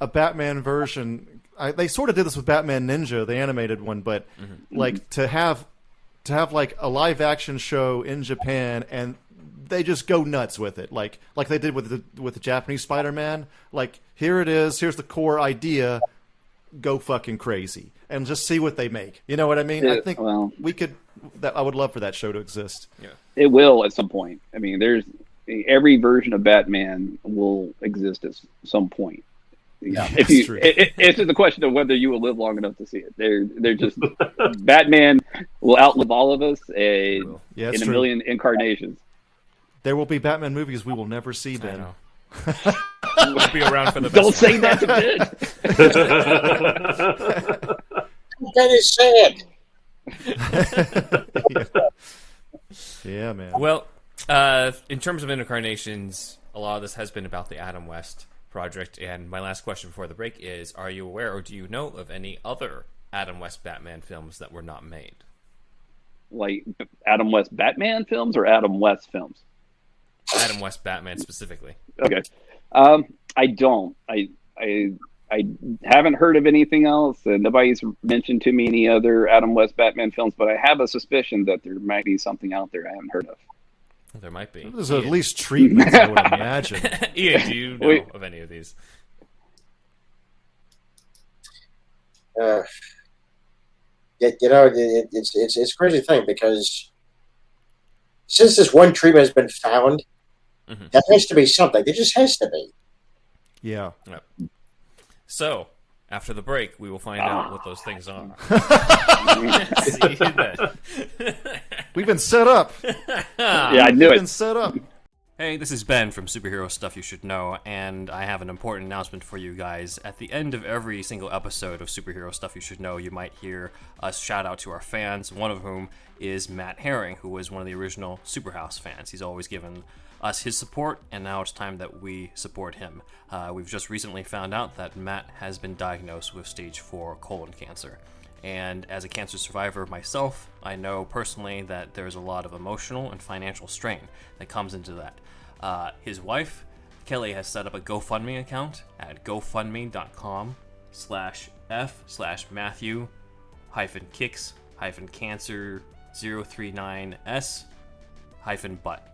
a Batman version. They sort of did this with Batman Ninja, the animated one, but like to have like a live action show in Japan, and they just go nuts with it, like they did with the Japanese Spider-Man. Like, here it is. Here's the core idea. Go fucking crazy and just see what they make. You know what I mean? I think we could. I would love for that show to exist. Yeah, it will at some point. I mean, every version of Batman will exist at some point. Yeah, it's just a question of whether you will live long enough to see it. They're just Batman will outlive all of us in a million incarnations. There will be Batman movies we will never see, Ben. We'll be around for the best. Don't say that to Ben. That is sad. Yeah, man. Well, in terms of incarnations, a lot of this has been about the Adam West project. And my last question before the break is, are you aware or do you know of any other Adam West Batman films that were not made? Like Adam West Batman films or Adam West films? Adam West Batman specifically. Okay. I don't. I haven't heard of anything else, and nobody's mentioned to me any other Adam West Batman films, but I have a suspicion that there might be something out there I haven't heard of. There might be. There's at least treatments, I would imagine. Ian, do you know of any of these? It's a crazy thing, because since this one treatment has been found, that has to be something. There just has to be. Yeah. Yep. So, after the break, we will find out what those things are. See that. We've been set up. I knew it. We've been set up. Hey, this is Ben from Superhero Stuff You Should Know, and I have an important announcement for you guys. At the end of every single episode of Superhero Stuff You Should Know, you might hear us shout out to our fans, one of whom is Matt Herring, who was one of the original Superhouse fans. He's always given us his support, and now it's time that we support him. We've just recently found out that Matt has been diagnosed with stage 4 colon cancer. And as a cancer survivor myself, I know personally that there's a lot of emotional and financial strain that comes into that. His wife, Kelly, has set up a GoFundMe account at gofundme.com/f/Matthew-kicks-cancer039s-butt.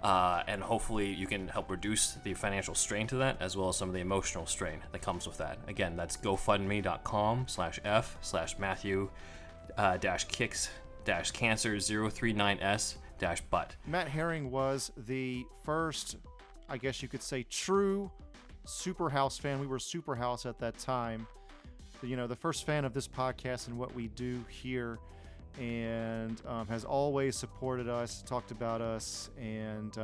And hopefully you can help reduce the financial strain to that, as well as some of the emotional strain that comes with that. Again, that's gofundme.com/f/Matthew-kicks-cancer039s Herring-Butt. Matt Herring was the first, I guess you could say, true Superhouse fan. We were Superhouse at that time. The first fan of this podcast and what we do here, and has always supported us, talked about us, and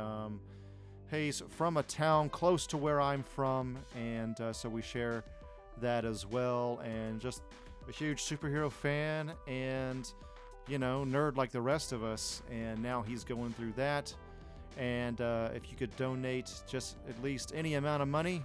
he's from a town close to where I'm from, and so we share that as well, and just a huge superhero fan, and nerd like the rest of us, and now he's going through that. And if you could donate just at least any amount of money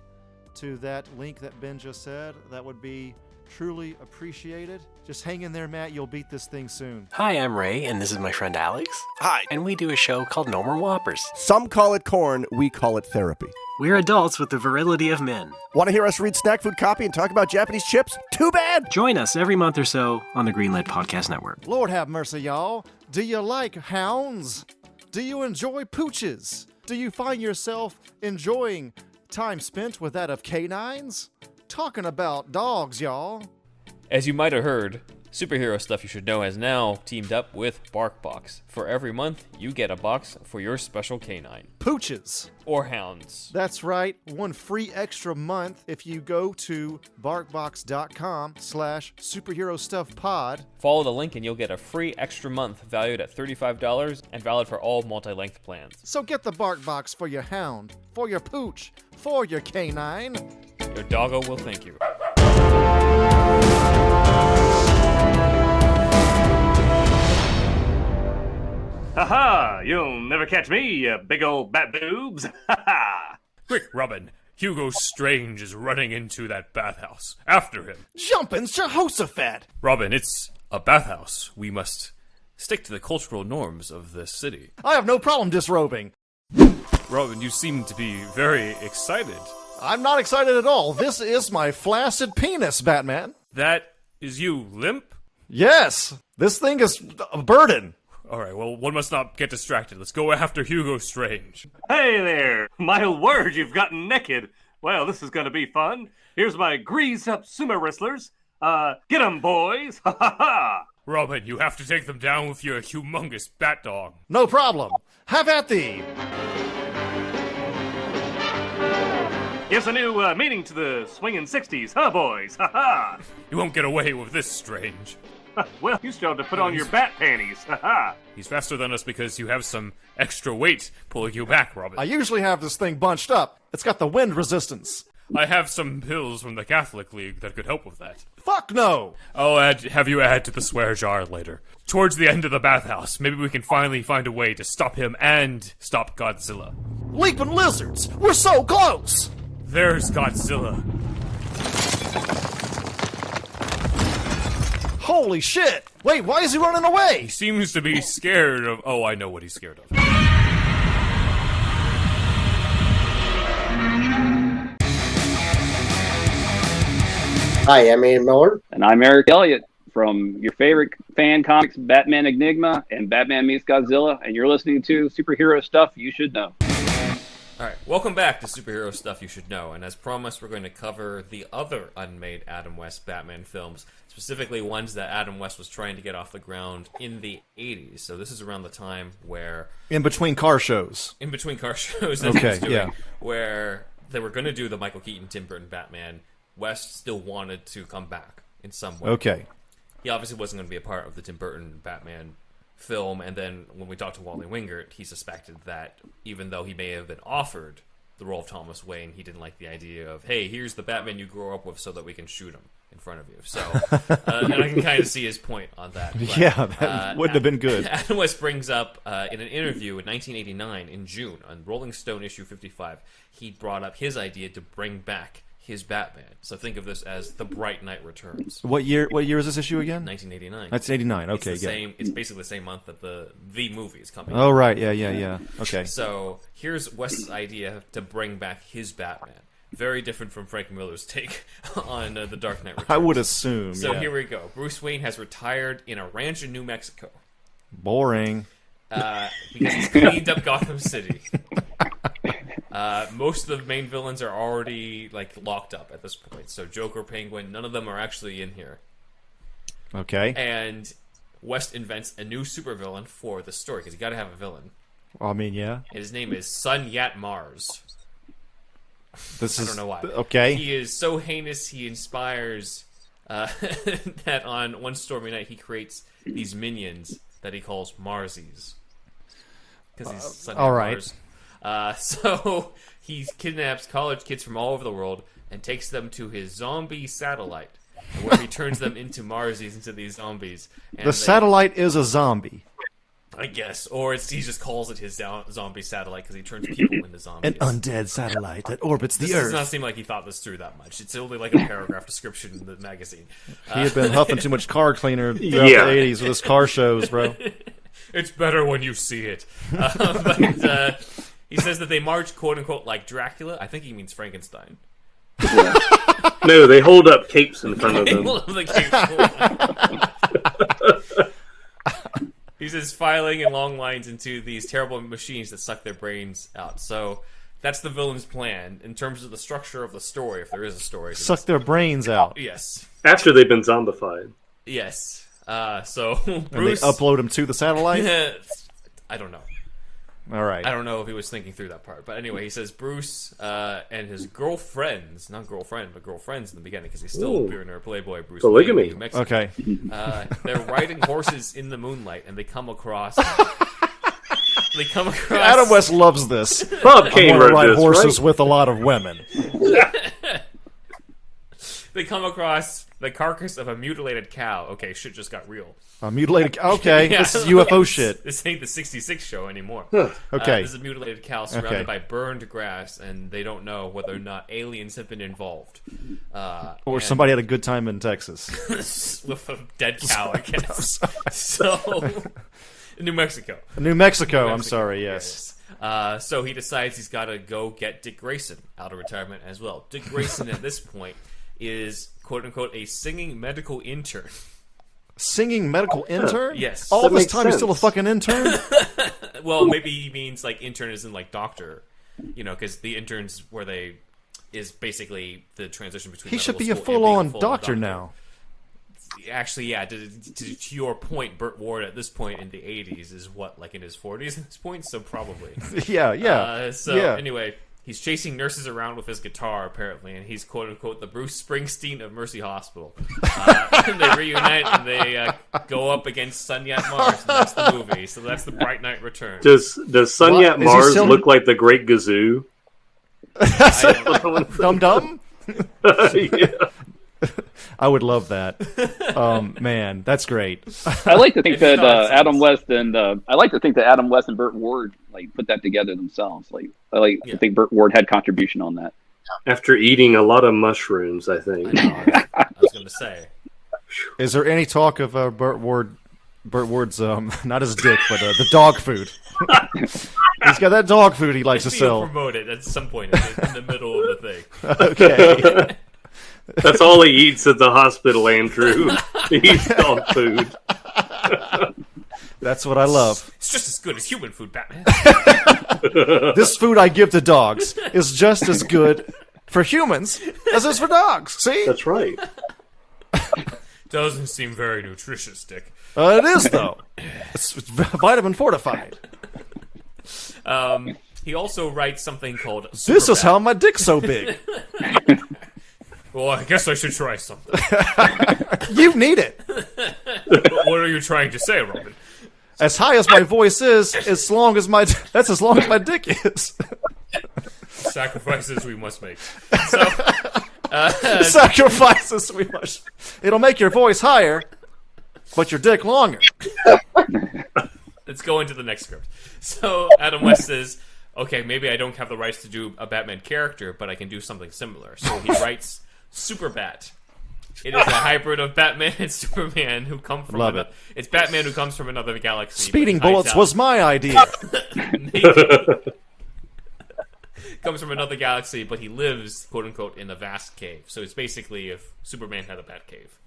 to that link that Ben just said, that would be truly appreciated. Just hang in there, Matt. You'll beat this thing soon. Hi, I'm Ray, and this is my friend Alex. Hi. And we do a show called No More Whoppers. Some call it corn, we call it therapy. We're adults with the virility of men. Want to hear us read snack food copy and talk about Japanese chips? Too bad! Join us every month or so on the Greenlit Podcast Network. Lord have mercy, y'all. Do you like hounds? Do you enjoy pooches? Do you find yourself enjoying time spent with that of canines? Talking about dogs, y'all. As you might have heard, Superhero Stuff You Should Know has now teamed up with BarkBox. For every month, you get a box for your special canine. Pooches. Or hounds. That's right. One free extra month if you go to barkbox.com/superherostuffpod. Follow the link and you'll get a free extra month valued at $35 and valid for all multi-length plans. So get the BarkBox for your hound, for your pooch, for your canine. Your doggo will thank you. Ha-ha! You'll never catch me, you big old bat boobs! Ha-ha! Quick, Robin. Hugo Strange is running into that bathhouse. After him. Jumpin' Jehoshaphat! Robin, it's a bathhouse. We must stick to the cultural norms of this city. I have no problem disrobing. Robin, you seem to be very excited. I'm not excited at all. This is my flaccid penis, Batman. That is you, limp? Yes! This thing is a burden. Alright, well, one must not get distracted. Let's go after Hugo Strange. Hey there! My word, you've gotten naked! Well, this is gonna be fun. Here's my grease-up sumo wrestlers. Get 'em, boys! Ha ha ha! Robin, you have to take them down with your humongous bat dog. No problem. Have at thee! Gives a new meaning to the swinging 60s, huh, boys? Ha ha! You won't get away with this, Strange. Well, you still have to put on your bat panties. Ha ha! He's faster than us because you have some extra weight pulling you back, Robin. I usually have this thing bunched up. It's got the wind resistance. I have some pills from the Catholic League that could help with that. Fuck no! Have you add to the swear jar later. Towards the end of the bathhouse, maybe we can finally find a way to stop him and stop Godzilla. Leaping lizards! We're so close! There's Godzilla. Holy shit! Wait, why is he running away? He seems to be scared of... Oh, I know what he's scared of. Hi, I'm Ian Miller. And I'm Eric Elliot from your favorite fan comics, Batman Enigma and Batman Meets Godzilla, and you're listening to Superhero Stuff You Should Know. Alright, welcome back to Superhero Stuff You Should Know, and as promised, we're going to cover the other unmade Adam West Batman films, specifically ones that Adam West was trying to get off the ground in the 80s. So this is around the time where... In between car shows. In between car shows that he Okay, was doing, yeah. where they were going to do the Michael Keaton, Tim Burton Batman. West still wanted to come back in some way. Okay. He obviously wasn't going to be a part of the Tim Burton Batman film, and then when we talked to Wally Wingert, he suspected that even though he may have been offered the role of Thomas Wayne, he didn't like the idea of, hey, here's the Batman you grew up with so that we can shoot him in front of you. So, and I can kind of see his point on that. But, yeah, that wouldn't have been good. Adam West brings up, in an interview in 1989, in June, on Rolling Stone issue 55, he brought up his idea to bring back his Batman. So think of this as The Bright Knight Returns. What year is this issue again? 1989. That's 89. Okay, it's it's basically the same month that the movie is coming. Oh, right. Yeah. Okay. So here's West's idea to bring back his Batman. Very different from Frank Miller's take on The Dark Knight Returns. I would assume. So yeah. here we go. Bruce Wayne has retired in a ranch in New Mexico. Boring. Because he's cleaned up Gotham City. Most of the main villains are already locked up at this point. So Joker, Penguin, none of them are actually in here. Okay. And West invents a new supervillain for the story, because you got to have a villain. I mean, yeah. His name is Sun Yat Mars. I don't know why. Okay. He is so heinous, he inspires that on one stormy night he creates these minions that he calls Marsies. Because he's Sun Yat all right. Mars. So he kidnaps college kids from all over the world and takes them to his zombie satellite, where he turns them into Marsies, into these zombies. And The satellite is a zombie. I guess. Or he just calls it his zombie satellite because he turns people into zombies. An undead satellite that orbits the This Earth. does not seem like he thought this through that much. It's only like a paragraph description in the magazine. He had been huffing too much car cleaner throughout the 80s with his car shows, bro. It's better when you see it. But he says that they march, quote-unquote, like Dracula. I think he means Frankenstein. No, they hold up capes in front of them. He says filing in long lines into these terrible machines that suck their brains out. So that's the villain's plan in terms of the structure of the story, if there is a story. Suck their brains out. Yes. After they've been zombified. Yes. So Bruce... And they upload them to the satellite? I don't know. All right. I don't know if he was thinking through that part. But anyway, he says Bruce and his girlfriends, not girlfriend, but girlfriends in the beginning, because he's still a billionaire playboy, Bruce Polygamy. Wayne, New Mexico. Okay. They're riding horses in the moonlight, and they come across... Adam West loves this. Bob Kane I want to wrote ride this, horses right? with a lot of women. They come across the carcass of a mutilated cow. Okay, shit just got real. Mutilated. Okay, Yeah, this is UFO shit. This ain't the 66 show anymore. Okay. This is a mutilated cow surrounded by burned grass, and they don't know whether or not aliens have been involved. Or somebody had a good time in Texas. With a dead cow, I guess. So, New Mexico. New Mexico, I'm sorry, yes. So he decides he's got to go get Dick Grayson out of retirement as well. Dick Grayson at this point is, quote-unquote, a singing medical intern. Singing medical intern? Yes. All That this makes time he's sense. still a fucking intern? Well, maybe he means, like, intern isn't like doctor. You know, because the interns where they... is basically the transition between He should medical be a school and being full-on full-on doctor now. Actually, yeah, to your point, Burt Ward at this point in the 80s is what, like in his 40s at this point? So probably. Yeah. Anyway, he's chasing nurses around with his guitar, apparently, and he's quote-unquote the Bruce Springsteen of Mercy Hospital. And they reunite, and they go up against Sun Yat Mars, and that's the movie. So that's the Bright Knight Return. Does Sun What? Yat Is he Mars still- look like the Great Gazoo? Dum Dum? Yeah. I would love that. Man, that's great. I like to think It's that nonsense. Adam West and Burt Ward like put that together themselves. Like I think Burt Ward had contribution on that. After eating a lot of mushrooms, I I think. know, I was going to say. Is there any talk of Burt Ward's, not his dick, but the dog food? He's got that dog food he likes to He'll sell. promote it at some point in the middle of the thing. Okay. That's all he eats at the hospital, Andrew. He eats dog food. That's what I love. It's just as good as human food, Batman. This food I give to dogs is just as good for humans as it is for dogs. See? That's right. Doesn't seem very nutritious, Dick. It is, though. It's vitamin fortified. He also writes something called This is Superbat. how my dick's so big. Well, I guess I should try something. You need it. What are you trying to say, Robin? As high as my voice is, as long as my dick is. Sacrifices we must make. So, Sacrifices we must. It'll make your voice higher, but your dick longer. let's go into the next script. So Adam West says, okay, maybe I don't have the rights to do a Batman character, but I can do something similar. So he writes Superbat. It is a hybrid of Batman and Superman who come from Love another... It's Batman who comes from another galaxy. Speeding but he hides bullets out. was my idea. Comes from another galaxy, but he lives, quote unquote, in a vast cave. So it's basically if Superman had a Bat cave.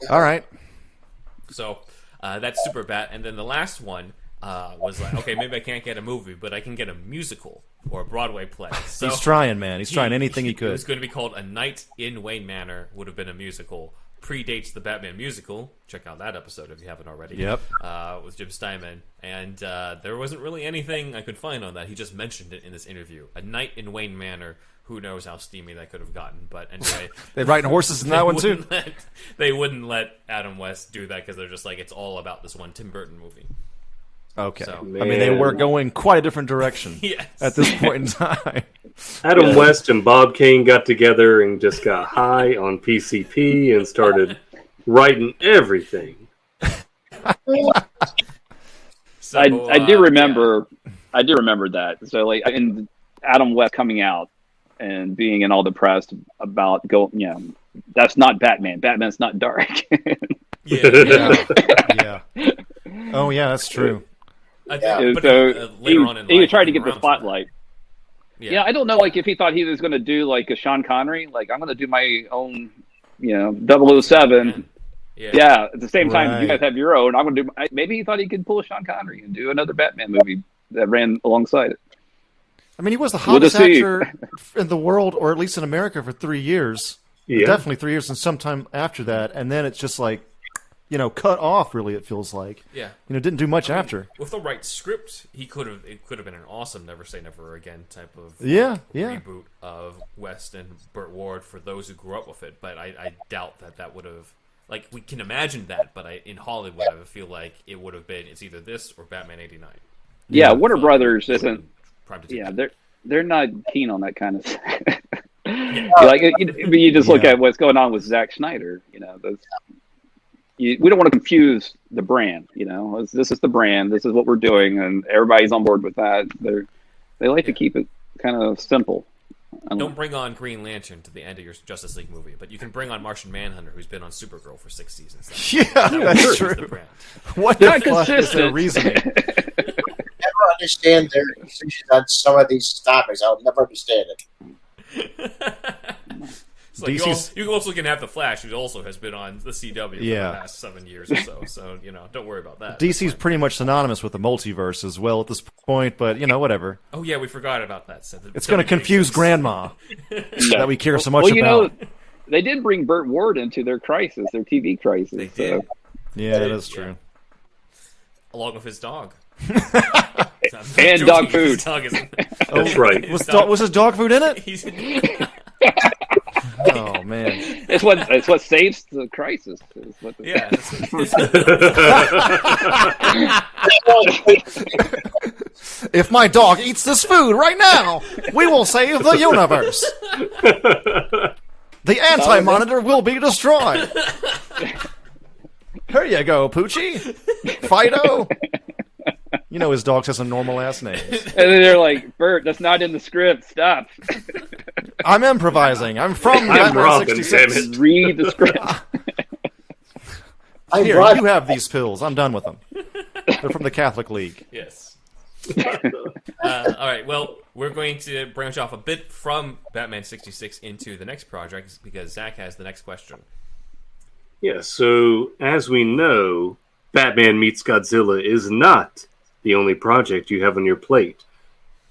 All right. So that's Superbat, and then the last one was like, okay, maybe I can't get a movie, but I can get a musical or a Broadway play. So He's trying, man. He's trying anything he It was could. going to be called A Night in Wayne Manor. Would have been a musical, predates the Batman musical. Check out that episode if you haven't already. Yep. With Jim Steinman. And there wasn't really anything I could find on that. He just mentioned it in this interview. A Night in Wayne Manor. Who knows how steamy that could have gotten. But anyway. They're riding horses in that one, too? They wouldn't let Adam West do that because they're just like, it's all about this one Tim Burton movie. Okay. So, I mean, they were going quite a different direction yes. at this point in time. Adam West and Bob Kane got together and just got high on PCP and started writing everything. So, I do remember. Yeah. I do remember that. So, like, in Adam West coming out and being in all the press about that's not Batman. Batman's not dark. Yeah. Oh yeah, that's true. So later on in he life, tried to get the spotlight. Yeah, I don't know, like if he thought he was going to do like a Sean Connery, like I'm going to do my own, 007. Yeah. At the same time, you guys have your own. I'm going to do. Maybe he thought he could pull a Sean Connery and do another Batman movie that ran alongside it. I mean, he was the hottest actor in the world, or at least in America, for 3 years. Yeah. Definitely 3 years, and sometime after that, and then it's just like, cut off. Really, it feels like. Yeah. Didn't do much after. With the right script, it could have been an awesome Never Say Never Again type of reboot of West and Burt Ward for those who grew up with it. But I doubt that would have. Like, we can imagine that, but in Hollywood, I feel like it would have been, it's either this or Batman '89. Yeah, Warner Brothers isn't. Yeah, they're not keen on that kind of stuff. Like you just look at what's going on with Zack Snyder. We don't want to confuse the brand. This is the brand. This is what we're doing, and everybody's on board with that. They like to keep it kind of simple. Don't bring on Green Lantern to the end of your Justice League movie, but you can bring on Martian Manhunter, who's been on Supergirl for 6 seasons. That's true. What the fuck is their reasoning? Never understand their decisions on some of these topics. I'll never understand it. It's like you also can have the Flash, who also has been on the CW for the past 7 years or so. So don't worry about that. DC's pretty much synonymous with the multiverse as well at this point, but whatever. Oh yeah, we forgot about that. It's going to confuse Grandma that we care so much about. They did bring Burt Ward into their crisis, their TV crisis. They did. Yeah, that is true. Along with his dog. And dog food. That's right. Was his dog food in it? Oh man! It's what saves the crisis. If my dog eats this food right now, we will save the universe. The anti-monitor will be destroyed. Here you go, Poochie. Fido. His dogs have some normal ass names. And then they're like, Bert, that's not in the script. Stop. I'm improvising. I'm from Batman 66. Read the script. Here, you have these pills. I'm done with them. They're from the Catholic League. Yes. All right, well, we're going to branch off a bit from Batman 66 into the next project because Zack has the next question. Yeah, so as we know, Batman Meets Godzilla is not the only project you have on your plate.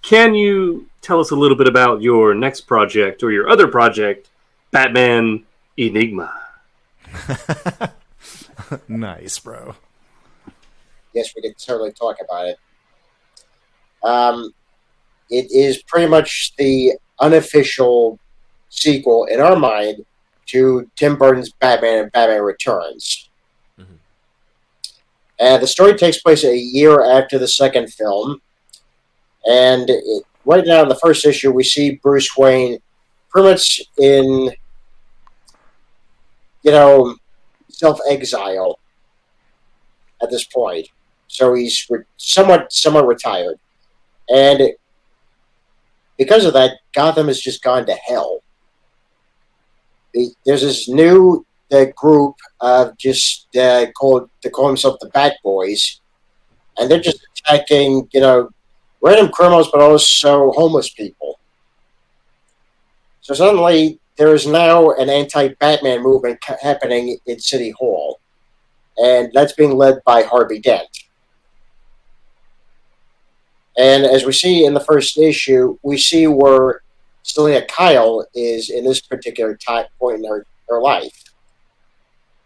Can you tell us a little bit about your next project or your other project, Batman Enigma? Nice, bro. Yes, we could totally talk about it. It is pretty much the unofficial sequel, in our mind, to Tim Burton's Batman and Batman Returns. The story takes place a year after the second film. And right now in the first issue, we see Bruce Wayne pretty much in, self-exile at this point. So he's somewhat retired. And because of that, Gotham has just gone to hell. There's this new group of they call themselves the Bat Boys, and they're just attacking, random criminals, but also homeless people. So suddenly, there is now an anti-Batman movement happening in City Hall, and that's being led by Harvey Dent. And as we see in the first issue, we see where Selina Kyle is in this particular point in her life.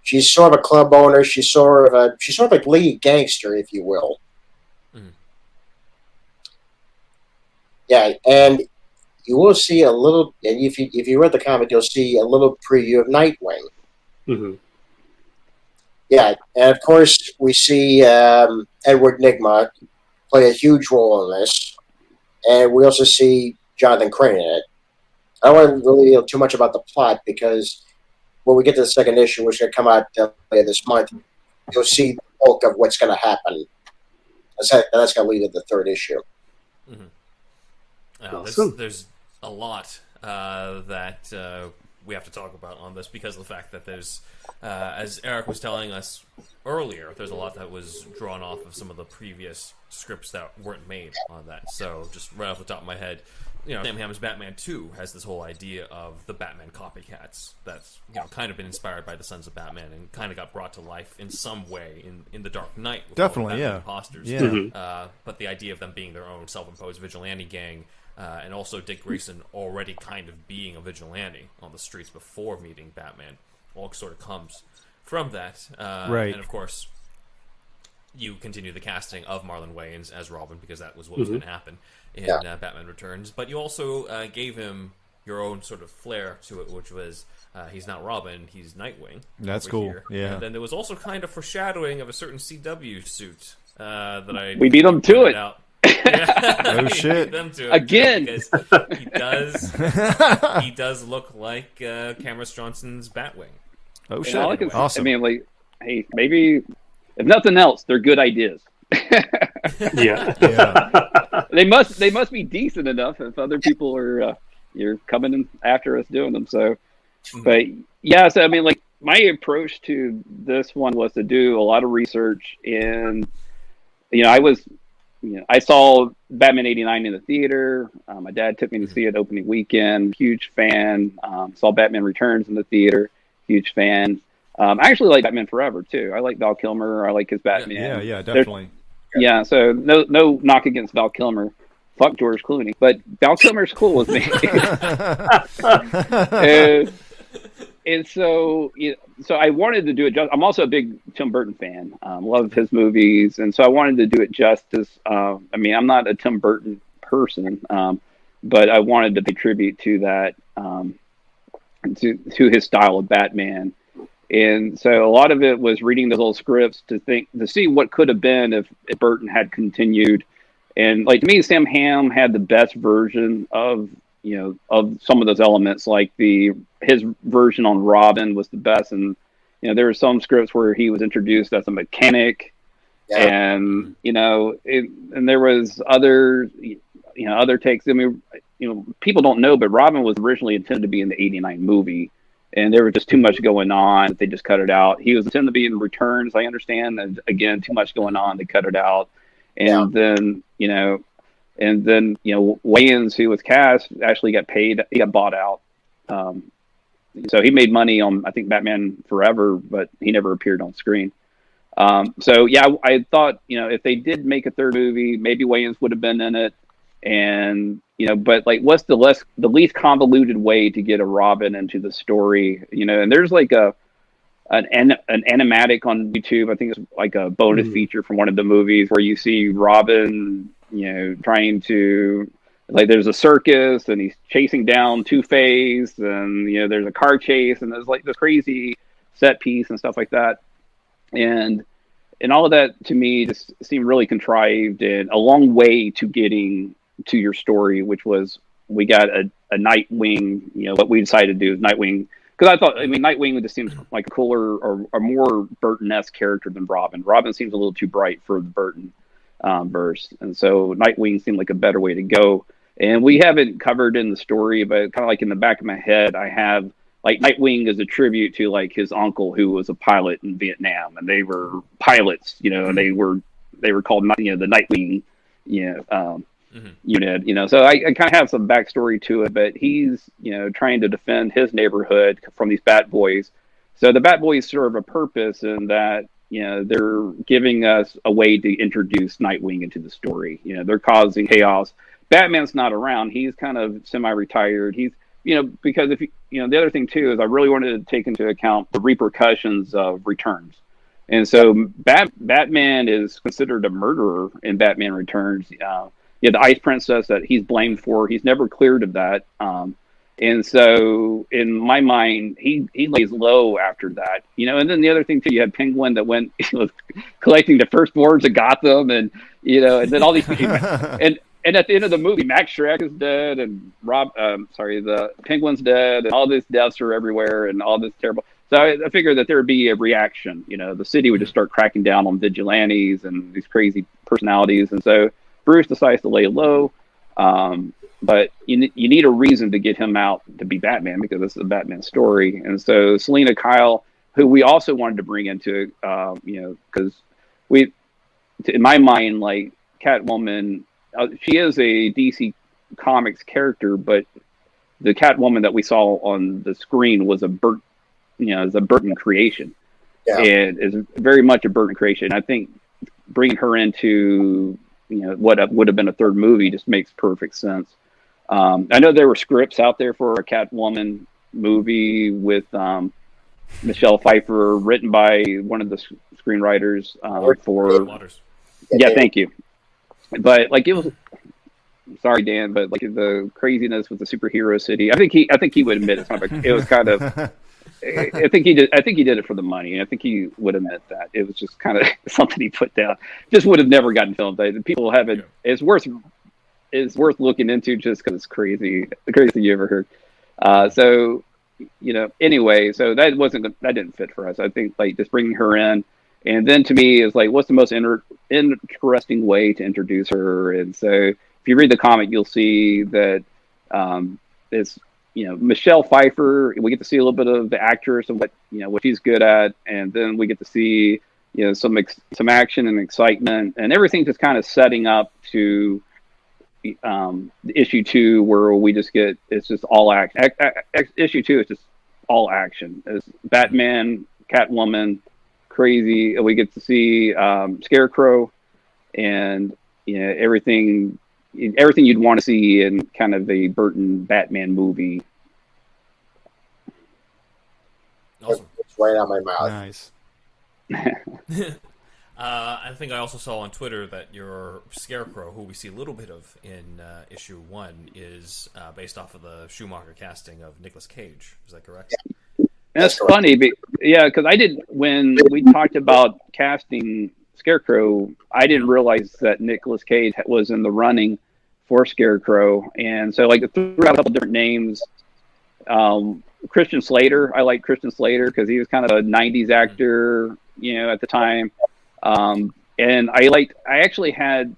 she's sort of a club owner. She's sort of like lead gangster, if you will. Mhm. Yeah, and you will see a little. And if you read the comic, you'll see a little preview of Nightwing. Mm-hmm. Yeah, and of course we see Edward Nygma play a huge role in this, and we also see Jonathan Crane in it. I don't want to really know too much about the plot because when we get to the second issue, which is going to come out later this month, you'll see the bulk of what's going to happen. That's going to lead to the third issue. Mm-hmm. Awesome. There's a lot that we have to talk about on this because of the fact that there's, as Eric was telling us earlier, there's a lot that was drawn off of some of the previous scripts that weren't made on that. So just right off the top of my head, Sam Hammond's Batman 2 has this whole idea of the Batman copycats that's kind of been inspired by the Sons of Batman and kind of got brought to life in some way in the Dark Knight. With Definitely, all the Batman yeah. imposters. Yeah. Mm-hmm. But the idea of them being their own self-imposed vigilante gang, and also Dick Grayson already kind of being a vigilante on the streets before meeting Batman, all sort of comes from that. Right. And of course, you continue the casting of Marlon Wayans as Robin because that was what was going to happen in Batman Returns. But you also gave him your own sort of flair to it, which was he's not Robin, he's Nightwing. That's over cool. here. Yeah. And then there was also kind of foreshadowing of a certain CW suit that We beat him to pointed it. out. Yeah. Oh, shit. Beat them to it Again. because he does look like Cameron Johnson's Batwing. Oh, shit. And all I can say, Awesome. I mean, like, hey, maybe if nothing else, they're good ideas. Yeah. Yeah. They must be decent enough if other people are you're coming in after us doing them. So, but yeah, so I mean, like my approach to this one was to do a lot of research, and I saw Batman '89 in the theater. My dad took me to see it opening weekend. Huge fan. Saw Batman Returns in the theater. Huge fan. I actually like Batman Forever too. I like Val Kilmer. I like his Batman. Yeah, definitely. Yeah, so no knock against Val Kilmer. Fuck George Clooney, but Val Kilmer's cool with me. and so I wanted to do it. I'm also a big Tim Burton fan. Love his movies, and so I wanted to do it justice. I mean, I'm not a Tim Burton person, but I wanted to pay tribute to that, to his style of Batman. And so a lot of it was reading those old scripts to see what could have been if Burton had continued. And like to me, Sam Hamm had the best version of some of those elements. Like his version on Robin was the best, and there were some scripts where he was introduced as a mechanic, and and there was other takes. I mean, people don't know, but Robin was originally intended to be in the '89 movie. And there was just too much going on. They just cut it out. He was intended to be in Returns, I understand. And again, too much going on. They cut it out. And then Wayans, who was cast, actually got paid. He got bought out. So he made money on, I think, Batman Forever, but he never appeared on screen. So yeah, I thought, if they did make a third movie, maybe Wayans would have been in it. And but like, what's the least convoluted way to get a Robin into the story? And there's like an animatic on YouTube. I think it's like a bonus feature from one of the movies where you see Robin, trying to, like, there's a circus and he's chasing down Two-Face, and there's a car chase, and there's like this crazy set piece and stuff like that, and all of that to me just seemed really contrived and a long way to getting to your story, which was we got a Nightwing. What we decided to do is Nightwing, because Nightwing just seems like a cooler or more Burton-esque character than Robin. Robin seems a little too bright for the Burton verse, and so Nightwing seemed like a better way to go. And we haven't covered in the story, but kind of like in the back of my head, I have like Nightwing is a tribute to like his uncle who was a pilot in Vietnam, and they were pilots, and they were called the Nightwing, unit, so I kind of have some backstory to it, but he's, trying to defend his neighborhood from these Bat Boys. So the Bat Boys serve a purpose in that, they're giving us a way to introduce Nightwing into the story. They're causing chaos. Batman's not around. He's kind of semi-retired. He's because if the other thing too is I really wanted to take into account the repercussions of returns. And so Batman is considered a murderer in Batman Returns. The Ice Princess that he's blamed for, he's never cleared of that. And so in my mind, he lays low after that. And then the other thing too, you had Penguin that went was collecting the firstborns of Gotham, and and then all these and at the end of the movie, Max Schreck is dead, and the Penguin's dead, and all these deaths are everywhere, and all this terrible. So I figured that there would be a reaction. The city would just start cracking down on vigilantes and these crazy personalities. And so Bruce decides to lay low. But you need a reason to get him out to be Batman, because this is a Batman story. And so Selena Kyle, who we also wanted to bring into it, because in my mind, like Catwoman, she is a DC Comics character, but the Catwoman that we saw on the screen was is a Burton creation, and is very much a Burton creation. I think bringing her into what would have been a third movie just makes perfect sense. I know there were scripts out there for a Catwoman movie with Michelle Pfeiffer, written by one of the screenwriters for. Waters. Yeah, thank you. But it was. Sorry, Dan, but the craziness with the superhero city, I think he would admit it was kind of. I think he did it for the money, and I think he would admit that it was just kind of something he put down. Just would have never gotten filmed. People have it. It's worth looking into just because it's crazy. The craziest thing you ever heard. So anyway, so that didn't fit for us. I think just bringing her in, and then to me is what's the most interesting way to introduce her. And so if you read the comic, you'll see that it's. Michelle Pfeiffer, we get to see a little bit of the actress and what she's good at, and then we get to see some action and excitement, and everything just kind of setting up to issue 2, where we just it's just all action. Issue 2 is just all action. It's Batman, Catwoman, crazy. We get to see Scarecrow, and everything you'd want to see in kind of a Burton Batman movie. Awesome. It's right out my mouth. Nice. I think I also saw on Twitter that your Scarecrow, who we see a little bit of in issue 1, is based off of the Schumacher casting of Nicolas Cage. Is that correct? Yeah. That's funny. Because when we talked about casting Scarecrow, I didn't realize that Nicolas Cage was in the running for Scarecrow, and so threw out a couple different names. Christian Slater, I like Christian Slater because he was kind of a '90s actor, at the time. And I actually had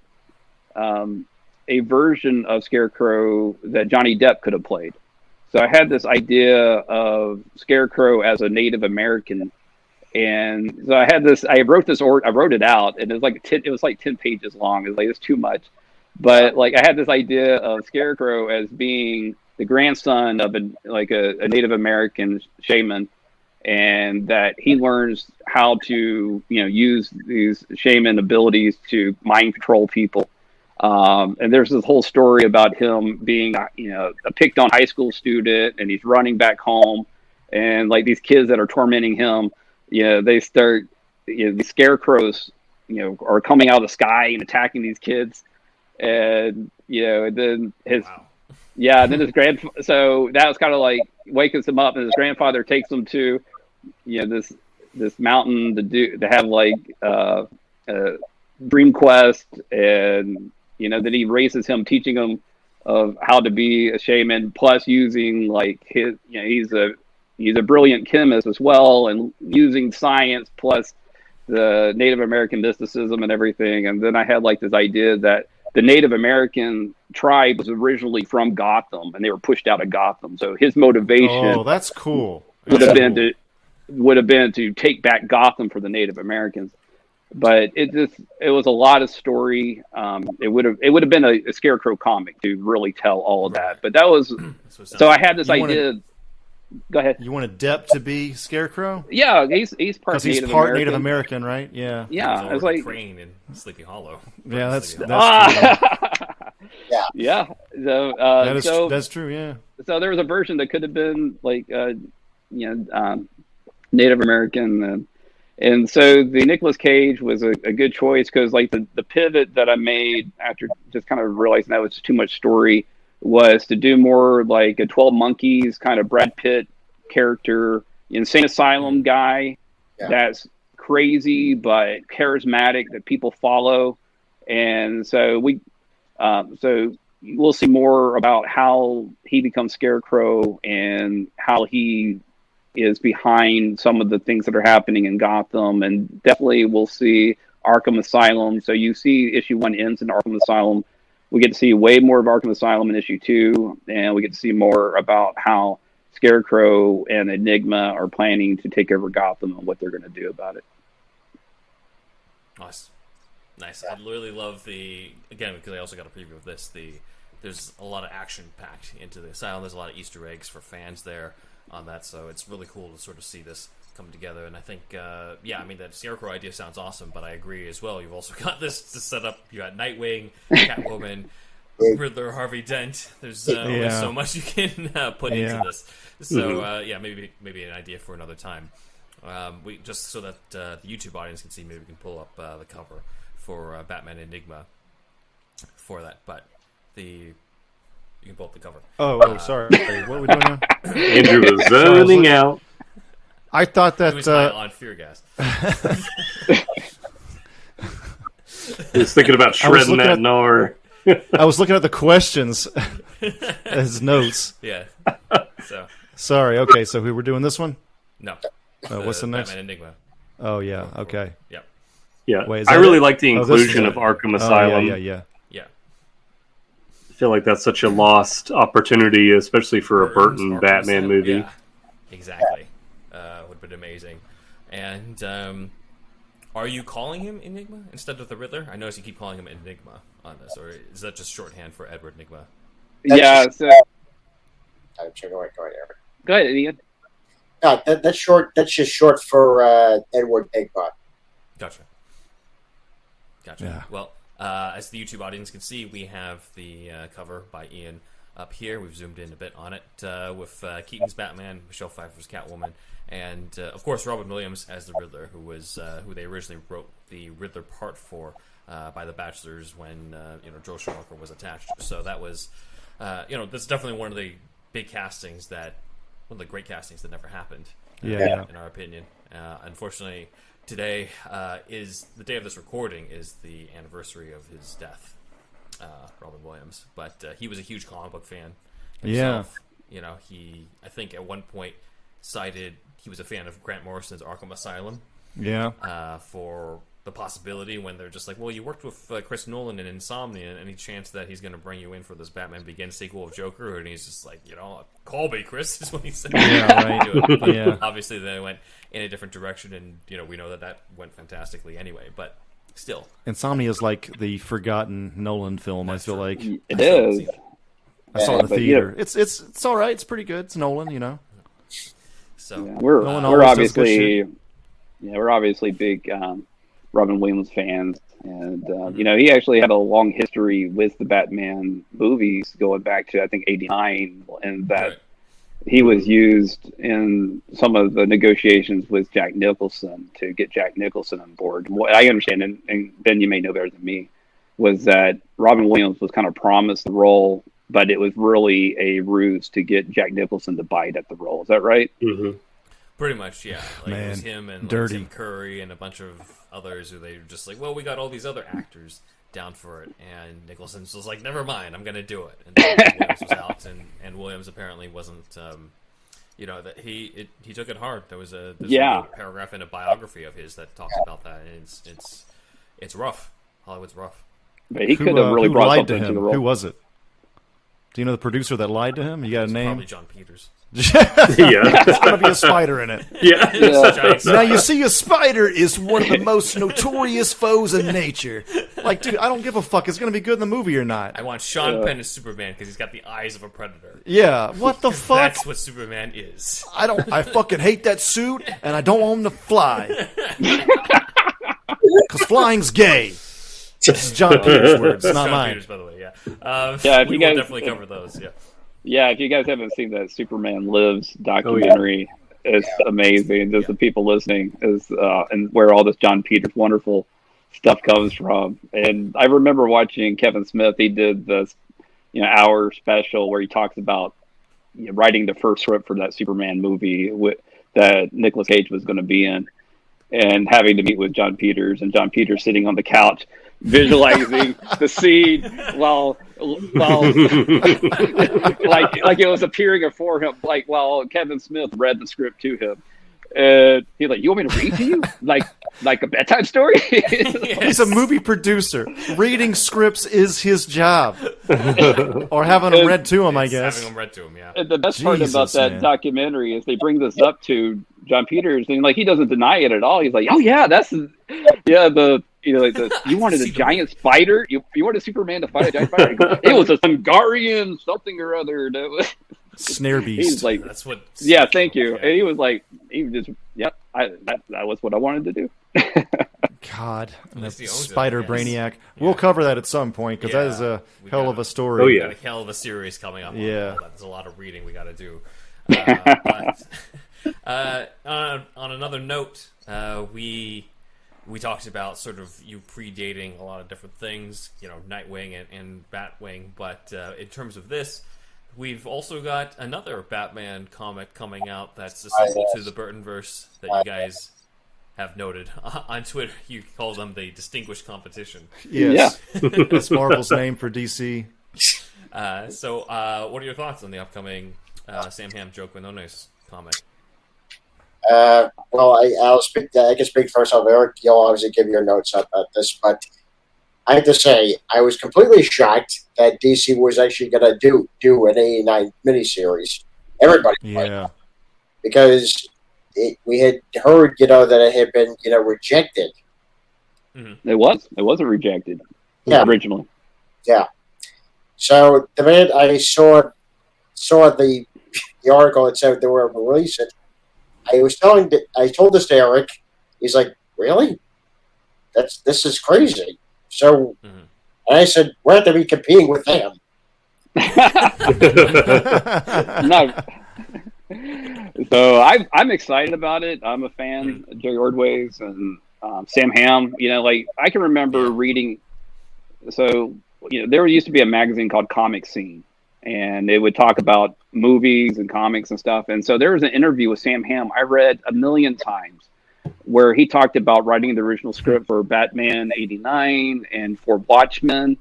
a version of Scarecrow that Johnny Depp could have played. So I had this idea of Scarecrow as a Native American. And so I wrote it out, and it was 10 pages long. It was it's too much. But I had this idea of Scarecrow as being the grandson of a Native American shaman, and that he learns how to use these shaman abilities to mind control people. And there's this whole story about him being a picked on high school student, and he's running back home, and these kids that are tormenting him. They start, the scarecrows, are coming out of the sky and attacking these kids. And, and then then his so that was kind of wakes him up, and his grandfather takes him to, this mountain to have dream quest. And, then he raises him, teaching him of how to be a shaman, plus using his, he's a brilliant chemist as well, and using science plus the Native American mysticism and everything. And then I had this idea that the Native American tribe was originally from Gotham, and they were pushed out of Gotham. So his motivation that's cool. would have been to take back Gotham for the Native Americans. But it was a lot of story. It would have been a Scarecrow comic to really tell all of that. But that was so I had this idea. Go ahead. You wanted Depp to be Scarecrow? Yeah, he's part Native he's part American. Native American, right? Yeah. Yeah, I was Crane in Sleepy Hollow. Yeah, that's yeah. So, that's true. Yeah. So So there was a version that could have been like, Native American. And so the Nicolas Cage was a good choice because like the pivot that I made after just kind of realizing that was too much story was to do more like a 12 Monkeys kind of Brad Pitt character, insane asylum guy that's crazy but charismatic that people follow. And so we'll see more about how he becomes Scarecrow and how he is behind some of the things that are happening in Gotham, and definitely we'll see Arkham Asylum. So you see issue 1 ends in Arkham Asylum. We get to see way more of Arkham Asylum in issue 2, and we get to see more about how Scarecrow and Enigma are planning to take over Gotham and what they're going to do about it. Nice. I really love again, because I also got a preview of this, there's a lot of action packed into the Asylum. There's a lot of Easter eggs for fans there on that, so it's really cool to sort of see this come together. And I think, that Scarecrow idea sounds awesome, but I agree as well. You've also got this to set up. You got Nightwing, Catwoman, Riddler, Harvey Dent. There's only so much you can put into this. So maybe an idea for another time. We just so that the YouTube audience can see. Maybe we can pull up the cover for Batman Enigma for that, but you can pull up the cover. Sorry. What are we doing now? Andrew was zoning out. I thought that... He was high on fear gas. He was thinking about shredding that gnar. I was looking at the questions as notes. Yeah. So. Sorry. Okay, so we were doing this one? No. What's the next? Batman Enigma. Oh, yeah. Okay. Yep. Yeah. Wait, I really like the inclusion of Arkham Asylum. Yeah. I feel like that's such a lost opportunity, especially for a Burton Batman movie. Yeah, exactly. Would have been amazing. And are you calling him Enigma instead of the Riddler? I notice you keep calling him Enigma on this, or is that just shorthand for Edward Nigma? I'm sure. Go ahead, Ian. No, that's short. That's just short for Edward Nigma. Gotcha. Yeah. Well, as the YouTube audience can see, we have the cover by Ian up here. We've zoomed in a bit on it with Keaton's Batman, Michelle Pfeiffer's Catwoman, and of course Robin Williams as the Riddler, who they originally wrote the Riddler part for by the Bachelors when Joel Schumacher was attached. So that was that's definitely one of the big castings one of the great castings that never happened. In our opinion, unfortunately. Today is the day of this recording is the anniversary of his death, Robin Williams. But he was a huge comic book fan himself. Yeah. He I think at one point cited he was a fan of Grant Morrison's Arkham Asylum. Yeah. For the possibility when they're just like, well, you worked with Chris Nolan in Insomnia, and any chance that he's going to bring you in for this Batman Begins sequel of Joker? And he's just like, call me, Chris, is what he said. Yeah, right. But obviously they went in a different direction, and we know that went fantastically anyway, but still. Insomnia is like the forgotten Nolan film. That's I feel true. like It is. I saw it in the theater. It's all right. It's pretty good. It's Nolan, So we're obviously big Robin Williams fans, and he actually had a long history with the Batman movies going back to I think '89, and that he was used in some of the negotiations with Jack Nicholson to get Jack Nicholson on board. What I understand, and Ben, you may know better than me, was that Robin Williams was kind of promised the role, but it was really a ruse to get Jack Nicholson to bite at the role. Is that right? Mm-hmm. Pretty much, yeah. Man, it was him and Tim Curry and a bunch of others who they were just like, well, we got all these other actors down for it, and Nicholson was like, never mind, I'm going to do it. And then Williams was out, and Williams apparently wasn't, that he took it hard. There's a paragraph in a biography of his that talks about that, and it's rough. Hollywood's rough. But he could have really brought something to the role. Who was it? Do you know the producer that lied to him? You got a name? Probably John Peters. There's going to be a spider in it. Yeah. Now, you see, a spider is one of the most notorious foes in nature. Like, dude, I don't give a fuck. It's going to be good in the movie or not. I want Sean Penn as Superman because he's got the eyes of a predator. Yeah, what the fuck? That's what Superman is. I fucking hate that suit, and I don't want him to fly. Because flying's gay. This is John Peters' words, not John mine. Peters, by the way, if we you will guys definitely cover those, yeah. Yeah, if you guys haven't seen that Superman Lives documentary, it's amazing. Just the people listening is and where all this John Peters wonderful stuff comes from. And I remember watching Kevin Smith. He did this, hour special where he talks about writing the first script for that Superman movie that Nicolas Cage was going to be in, and having to meet with John Peters, and John Peters sitting on the couch visualizing the scene while like it was appearing before him, like while Kevin Smith read the script to him. And he's like, "You want me to read to you like a bedtime story?" He's a movie producer. Reading scripts is his job, or having them read to him, I guess. Having them read to him, yeah. And the best part about that documentary is they bring this up to John Peters, and he doesn't deny it at all. He's like, "Oh yeah, you wanted a giant spider? You wanted Superman to fight a giant spider? It was a Hungarian something or other." Snare beast. He's like, that's what. Yeah, thank you. Yeah. And he was like, that was what I wanted to do. God, Spider Brainiac. Yeah. We'll cover that at some point because that is a hell of a story. Oh yeah, a hell of a series coming up. Yeah, there's a lot of reading we got to do. On another note, we talked about sort of you predating a lot of different things, Nightwing and Batwing, but in terms of this, we've also got another Batman comic coming out that's a sequel to the Burtonverse that you guys have noted on Twitter. You call them the Distinguished Competition. Yes, that's Marvel's name for DC. So, what are your thoughts on the upcoming Sam Hamm, Joe Quinones comic? Well, I'll speak. I can speak first off. Eric, you'll obviously give your notes about this, but I have to say I was completely shocked that DC was actually going to do an 89 miniseries. Everybody, because we had heard, that it had been, rejected. Mm-hmm. It wasn't rejected. Originally. Yeah. So the minute I saw the article that said they were releasing it, I told this to Eric. He's like, "Really? This is crazy." So, and I said, "We're going to be competing with them." No. So I'm excited about it. I'm a fan of Jerry Ordway's and Sam Hamm. I can remember reading. So there used to be a magazine called Comic Scene, and it would talk about movies and comics and stuff. And so there was an interview with Sam Hamm I read 1,000,000 times, where he talked about writing the original script for Batman '89 and for Watchmen,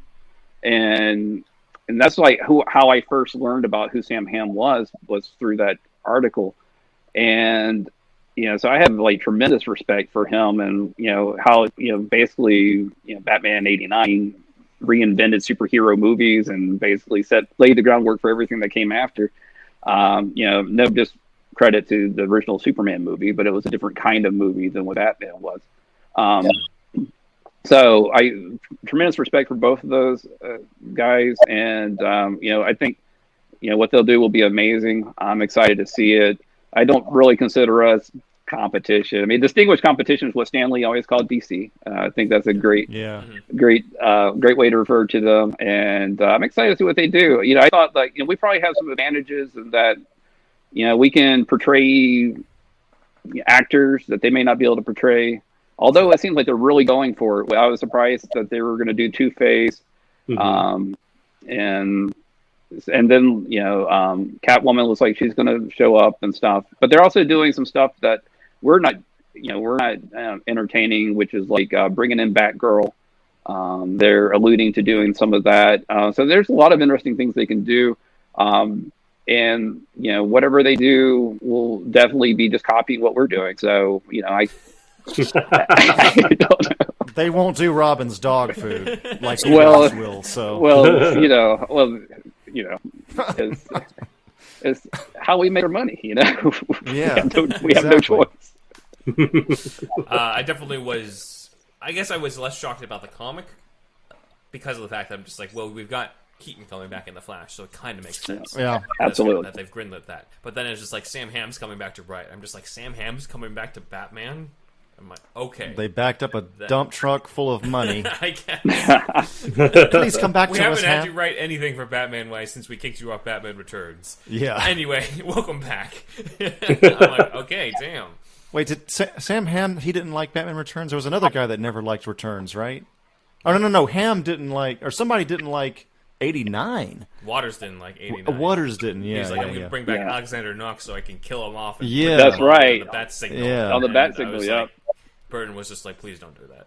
and that's how I first learned about who Sam Hamm was through that article. And so I have tremendous respect for him, and how basically Batman '89 reinvented superhero movies and basically laid the groundwork for everything that came after. No discredit to the original Superman movie, but it was a different kind of movie than what Batman was. So I tremendous respect for both of those guys, and I think what they'll do will be amazing. I'm excited to see it. I don't really consider us competition. I mean, distinguished competition is what Stan Lee always called DC. I think that's a great way to refer to them, and I'm excited to see what they do. I thought we probably have some advantages in that we can portray actors that they may not be able to portray. Although it seems like they're really going for it. I was surprised that they were going to do Two-Face, and then Catwoman looks like she's going to show up and stuff. But they're also doing some stuff that we're not entertaining, which is bringing in Batgirl. They're alluding to doing some of that. So there's a lot of interesting things they can do. And whatever they do will definitely be just copying what we're doing. So I don't know. They won't do Robin's dog food like you guys will. So it's how we make our money. Yeah, we have no choice. I definitely was. I guess I was less shocked about the comic because of the fact that I'm just we've got Keaton coming back in the Flash, so it kind of makes sense. Yeah, absolutely. That they've greenlit that. But then it's just Sam Hamm's coming back to Bright. I'm just Sam Hamm's coming back to Batman. I'm like, okay. They backed up a dump truck full of money. I guess. Please come back We to us, haven't had Ham. you write anything for Batman Way since we kicked you off Batman Returns. Yeah. Anyway, welcome back. I'm like, okay, damn. Wait, did Sam Ham, he didn't like Batman Returns? There was another guy that never liked Returns, right? Oh, no. Ham didn't like, or somebody didn't like 89. Waters didn't like 89. Waters didn't, yeah. He's like, I'm yeah. going to bring back Alexander Knox so I can kill him off. And Yeah. put him That's right. On the bat signal. Yeah. On the And bat I signal, was yep. like, Burton was just like, please don't do that.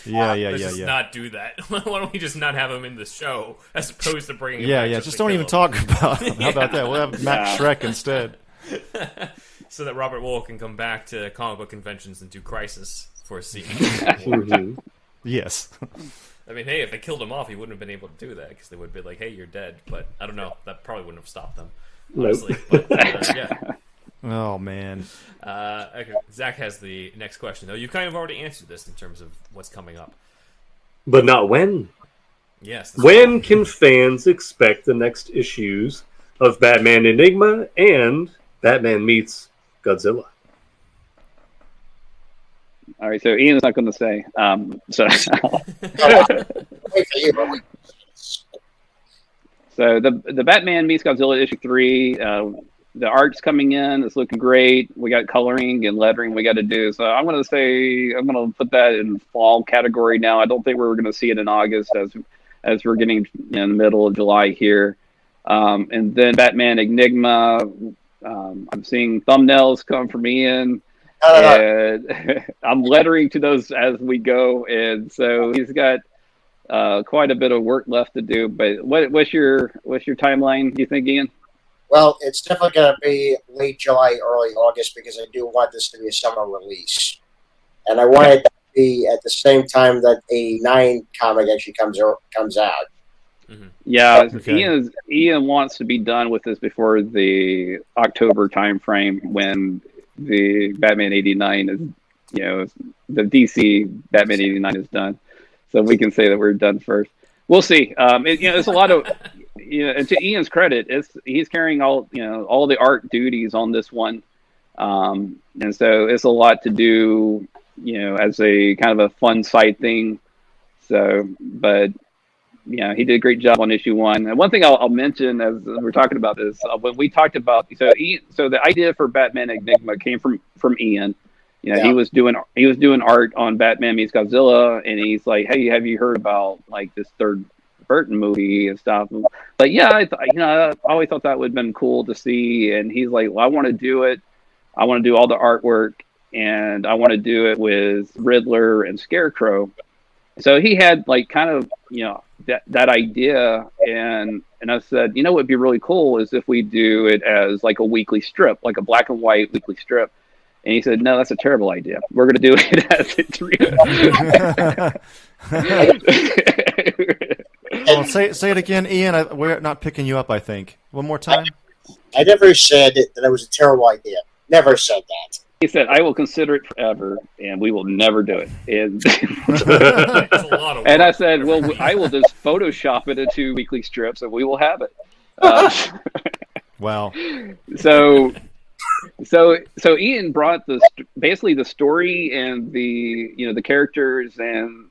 Yeah. Let's just not do that. Why don't we just not have him in the show as opposed to bringing him Yeah, back yeah. just Just to don't kill even him? talk about him. How about that? We'll have Max Shrek instead. So that Robert Wool can come back to comic book conventions and do Crisis for a scene. Yes. I mean, hey, if they killed him off, he wouldn't have been able to do that because they would have been like, hey, you're dead. But I don't know. That probably wouldn't have stopped them, honestly. But, yeah. Oh, man. Okay. Zach has the next question, though. You've kind of already answered this in terms of what's coming up. But not when. Yes. When can fans expect the next issues of Batman Enigma and Batman Meets Godzilla? All right, so Ian's not going to say. So Wait for you, but wait. So the Batman Meets Godzilla issue 3, the art's coming in. It's looking great. We got coloring and lettering we got to do. So I'm going to put that in fall category now. I don't think we're going to see it in August as we're getting in the middle of July here. And then Batman Enigma. I'm seeing thumbnails come from Ian. And I'm lettering to those as we go, and so he's got quite a bit of work left to do. But what's your timeline? Do you think, Ian? Well, it's definitely going to be late July, early August because I do want this to be a summer release, and I want it to be at the same time that a 9 comic actually comes out. Mm-hmm. Yeah, Okay. Ian wants to be done with this before the October time frame when the Batman 89 is, the DC Batman 89 is done. So we can say that we're done first. We'll see. It's a lot of, and to Ian's credit, he's carrying all the art duties on this one. And so it's a lot to do, as a kind of a fun side thing. So, but he did a great job on issue 1. And one thing I'll mention as we're talking about this, when we talked about so the idea for Batman Enigma came from Ian. He was doing art on Batman Meets Godzilla, and he's like, "Hey, have you heard about like this third Burton movie and stuff?" But yeah, I always thought that would have been cool to see. And he's like, "Well, I want to do it. I want to do all the artwork, and I want to do it with Riddler and Scarecrow." So he had like kind of that idea, and I said, what would be really cool is if we do it as like a weekly strip, like a black and white weekly strip. And he said, no, that's a terrible idea. We're going to do it as a trio. Well, say it again, Ian. We're not picking you up, I think. One more time. I never said that it was a terrible idea. Never said that. He said, I will consider it forever, and we will never do it. And, It's a lot of work. and I said, well, I will just Photoshop it into weekly strips, and we will have it. Wow. So Ian brought basically the story and the characters, and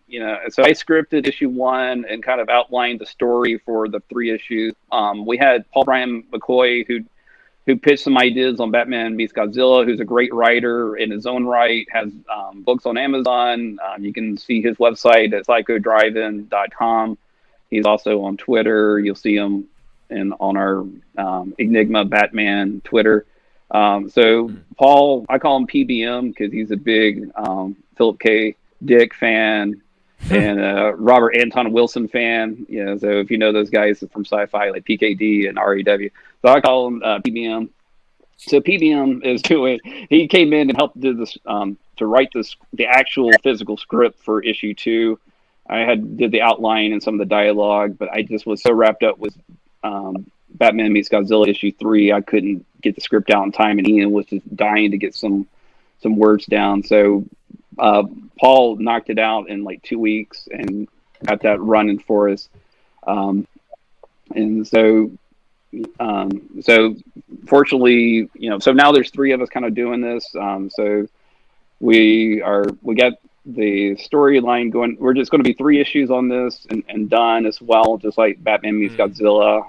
so I scripted issue 1 and kind of outlined the story for the 3 issues. We had Paul Brian McCoy who pitched some ideas on Batman Meets Godzilla, who's a great writer in his own right, has books on Amazon. You can see his website at psychodrivein.com. He's also on Twitter. You'll see him on our Enigma Batman Twitter. So Paul, I call him PBM because he's a big Philip K. Dick fan and Robert Anton Wilson fan. So if you know those guys from sci-fi like PKD and REW. So I call him PBM. So PBM is he came in and helped do this to write the actual physical script for issue 2. I did the outline and some of the dialogue, but I just was so wrapped up with Batman Meets Godzilla issue 3, I couldn't get the script out in time, and Ian was just dying to get some words down. So Paul knocked it out in like 2 weeks and got that running for us. And so So fortunately, so now there's three of us kind of doing this. So we got the storyline going. We're just going to be 3 issues on this and done as well, just like Batman Meets Godzilla.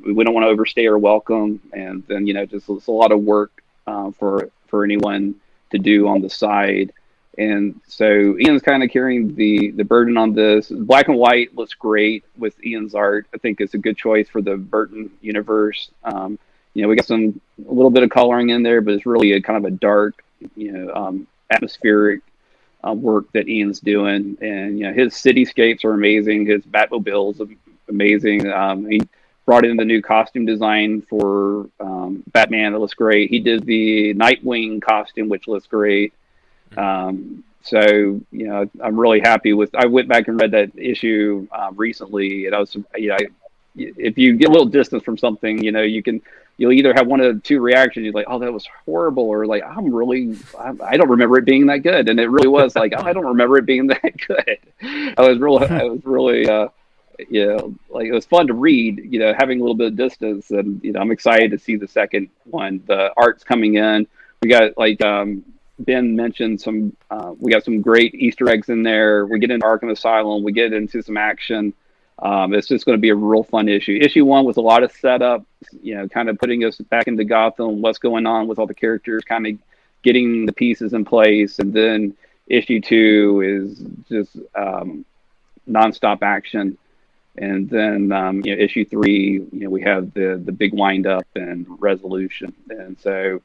We don't want to overstay our welcome, and then just it's a lot of work for anyone to do on the side. And so Ian's kind of carrying the burden on this. Black and white looks great with Ian's art. I think it's a good choice for the Burton universe. We got a little bit of coloring in there, but it's really a kind of a dark, atmospheric work that Ian's doing. And his cityscapes are amazing. His Batmobile is amazing. He brought in the new costume design for Batman. That looks great. He did the Nightwing costume, which looks great. So I'm really happy with. I went back and read that issue recently, and I was, if you get a little distance from something, you'll either have one of two reactions. You're like, oh, that was horrible, or like, I don't remember it being that good, and it really was like, oh, I don't remember it being that good. I was really, like it was fun to read, having a little bit of distance, and I'm excited to see the second one. The art's coming in. We got Ben mentioned we got some great Easter eggs in there. We get into Arkham Asylum. We get into some action. It's just going to be a real fun issue. Issue 1 was a lot of setup, kind of putting us back into Gotham, what's going on with all the characters, kind of getting the pieces in place. And then issue 2 is just nonstop action. And then issue 3, we have the big wind up and resolution. And so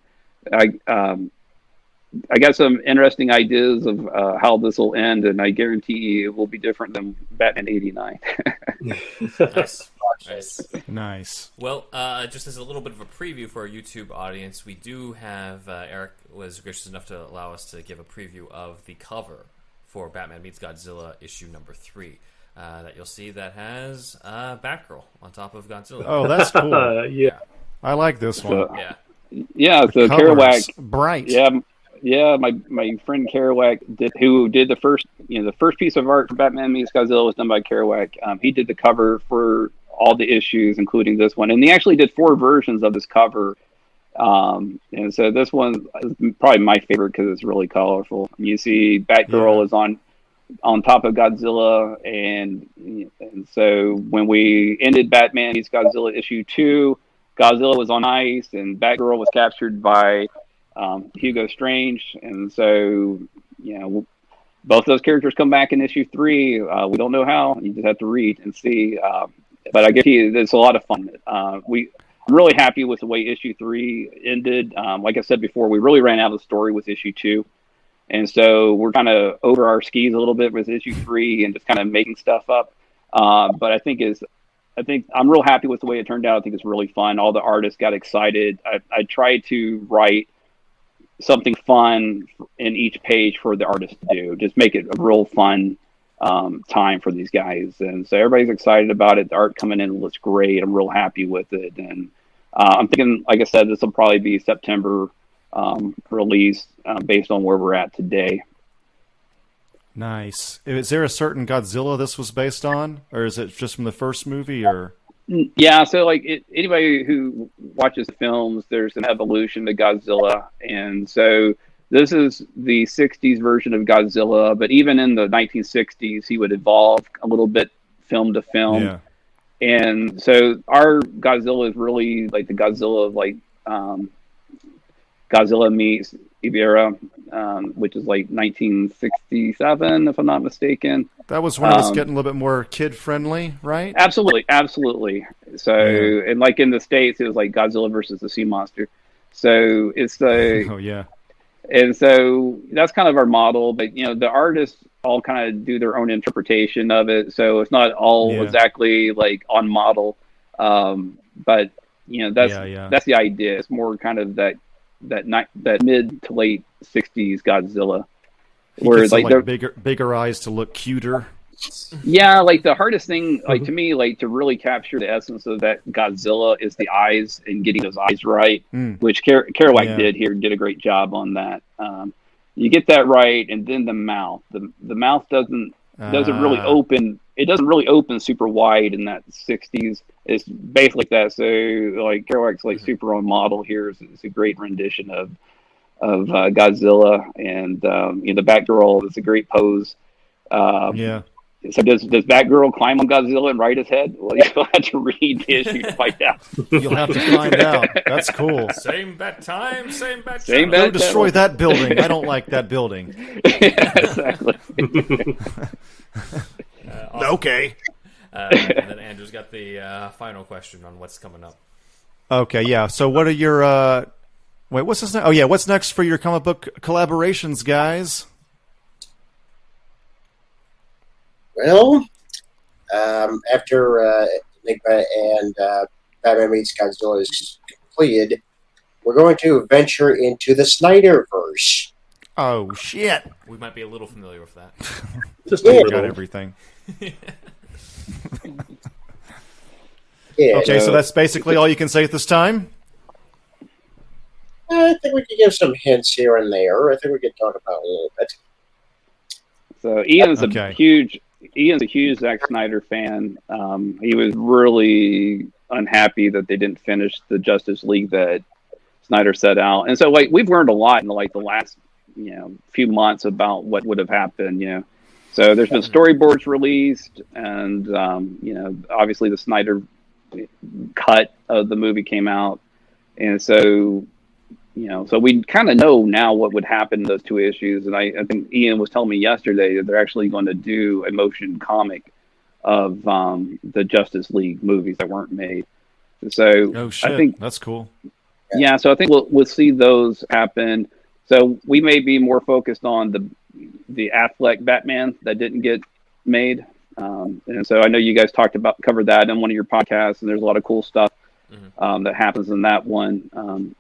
I got some interesting ideas of how this will end, and I guarantee it will be different than Batman '89. Nice. Well, just as a little bit of a preview for our YouTube audience, we do have Eric was gracious enough to allow us to give a preview of the cover for Batman Meets Godzilla issue number 3. That you'll see that has Batgirl on top of Godzilla. Oh, that's cool. Yeah, I like this one. So Kerouac, bright. Yeah, my friend Kerouac who did the first piece of art for Batman Meets Godzilla was done by Kerouac. He did the cover for all the issues, including this one, and he actually did 4 versions of this cover. And so this one is probably my favorite because it's really colorful. You see Batgirl is on top of Godzilla, and so when we ended Batman Meets Godzilla issue 2, Godzilla was on ice, and Batgirl was captured by Hugo Strange, and so both those characters come back in issue 3. We don't know how. You just have to read and see. But I guarantee you, it's a lot of fun. I'm really happy with the way issue 3 ended. Like I said before, we really ran out of the story with issue 2, and so we're kind of over our skis a little bit with issue 3 and just kind of making stuff up. But I think I'm real happy with the way it turned out. I think it's really fun. All the artists got excited. I tried to write something fun in each page for the artist to do. Just make it a real fun time for these guys. And so everybody's excited about it. The art coming in looks great. I'm real happy with it. And I'm thinking, like I said, this will probably be September release based on where we're at today. Nice. Is there a certain Godzilla this was based on? Or is it just from the first movie? Or yeah, so like anybody who watches the films, there's an evolution to Godzilla, and so this is the '60s version of Godzilla. But even in the 1960s, he would evolve a little bit film to film. Yeah. And so our Godzilla is really like the Godzilla of like Godzilla meets Ibera, which is like 1967, if I'm not mistaken. That was when it was getting a little bit more kid-friendly, right? Absolutely. So, and like in the States, it was like Godzilla versus the Sea Monster. So it's the... Oh, yeah. And so that's kind of our model, but, the artists all kind of do their own interpretation of it. So it's not all exactly like on model. But, that's the idea. It's more kind of that mid to late 60s Godzilla. Where like bigger eyes to look cuter. Yeah, like the hardest thing, like to me, like to really capture the essence of that Godzilla is the eyes and getting those eyes right, which Kerouac did a great job on that. You get that right, and then the mouth. The mouth doesn't really open it doesn't really open super wide in that 60s. It's basically like that. So like Kerouac's like super on model here. It's a great rendition of Godzilla, and the Batgirl is a great pose. Yeah. So does Batgirl climb on Godzilla and ride his head? Well, you'll have to read the issue to find out. You'll have to find out. That's cool. Same bat time, same bat Same channel. Go destroy that building. I don't like that building. Yeah, exactly. Awesome. Okay. And then Andrew's got the final question on what's coming up. Okay, yeah. So what are your wait, what's this? Oh yeah, what's next for your comic book collaborations, guys? Well, after Enigma and Batman Meets Godzilla is completed, we're going to venture into the Snyderverse. Oh shit! We might be a little familiar with that. Just Yeah. a Got little. everything. Yeah, Okay, so that's basically all you can say at this time. I think we can give some hints here and there. I think we can talk about it a little bit. So Ian's Okay. a huge Zack Snyder fan. He was really unhappy that they didn't finish the Justice League that Snyder set out, and so like we've learned a lot in like the last few months about what would have happened. So there's been storyboards released, and obviously the Snyder cut of the movie came out, and so so we kind of know now what would happen in those two issues. And I think Ian was telling me yesterday that they're actually going to do a motion comic of the Justice League movies that weren't made. So Oh shit! I think That's cool. yeah, so I think we'll see those happen. So we may be more focused on the Affleck Batman that didn't get made, and so I know you guys covered that in one of your podcasts, and there's a lot of cool stuff that happens in that one.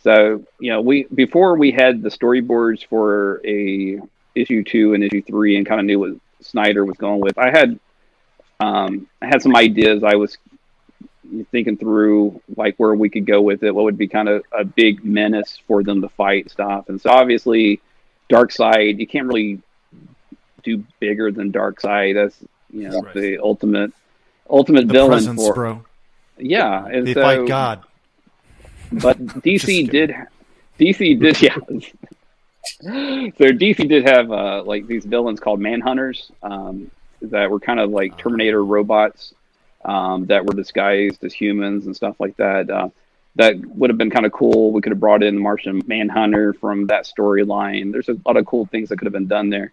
So before we had the storyboards for issue 2 and issue 3, and kind of knew what Snyder was going with, I had some ideas. I was thinking through like where we could go with it, what would be kind of a big menace for them to fight stuff. And so obviously Darkseid, you can't really do bigger than Darkseid. That's Right. the ultimate The villain presence, for bro. yeah. And They so, fight God. but DC did yeah. So DC did have like these villains called Manhunters that were kind of like Terminator robots that were disguised as humans and stuff like that. That would have been kind of cool. We could have brought in the Martian Manhunter from that storyline. There's a lot of cool things that could have been done there.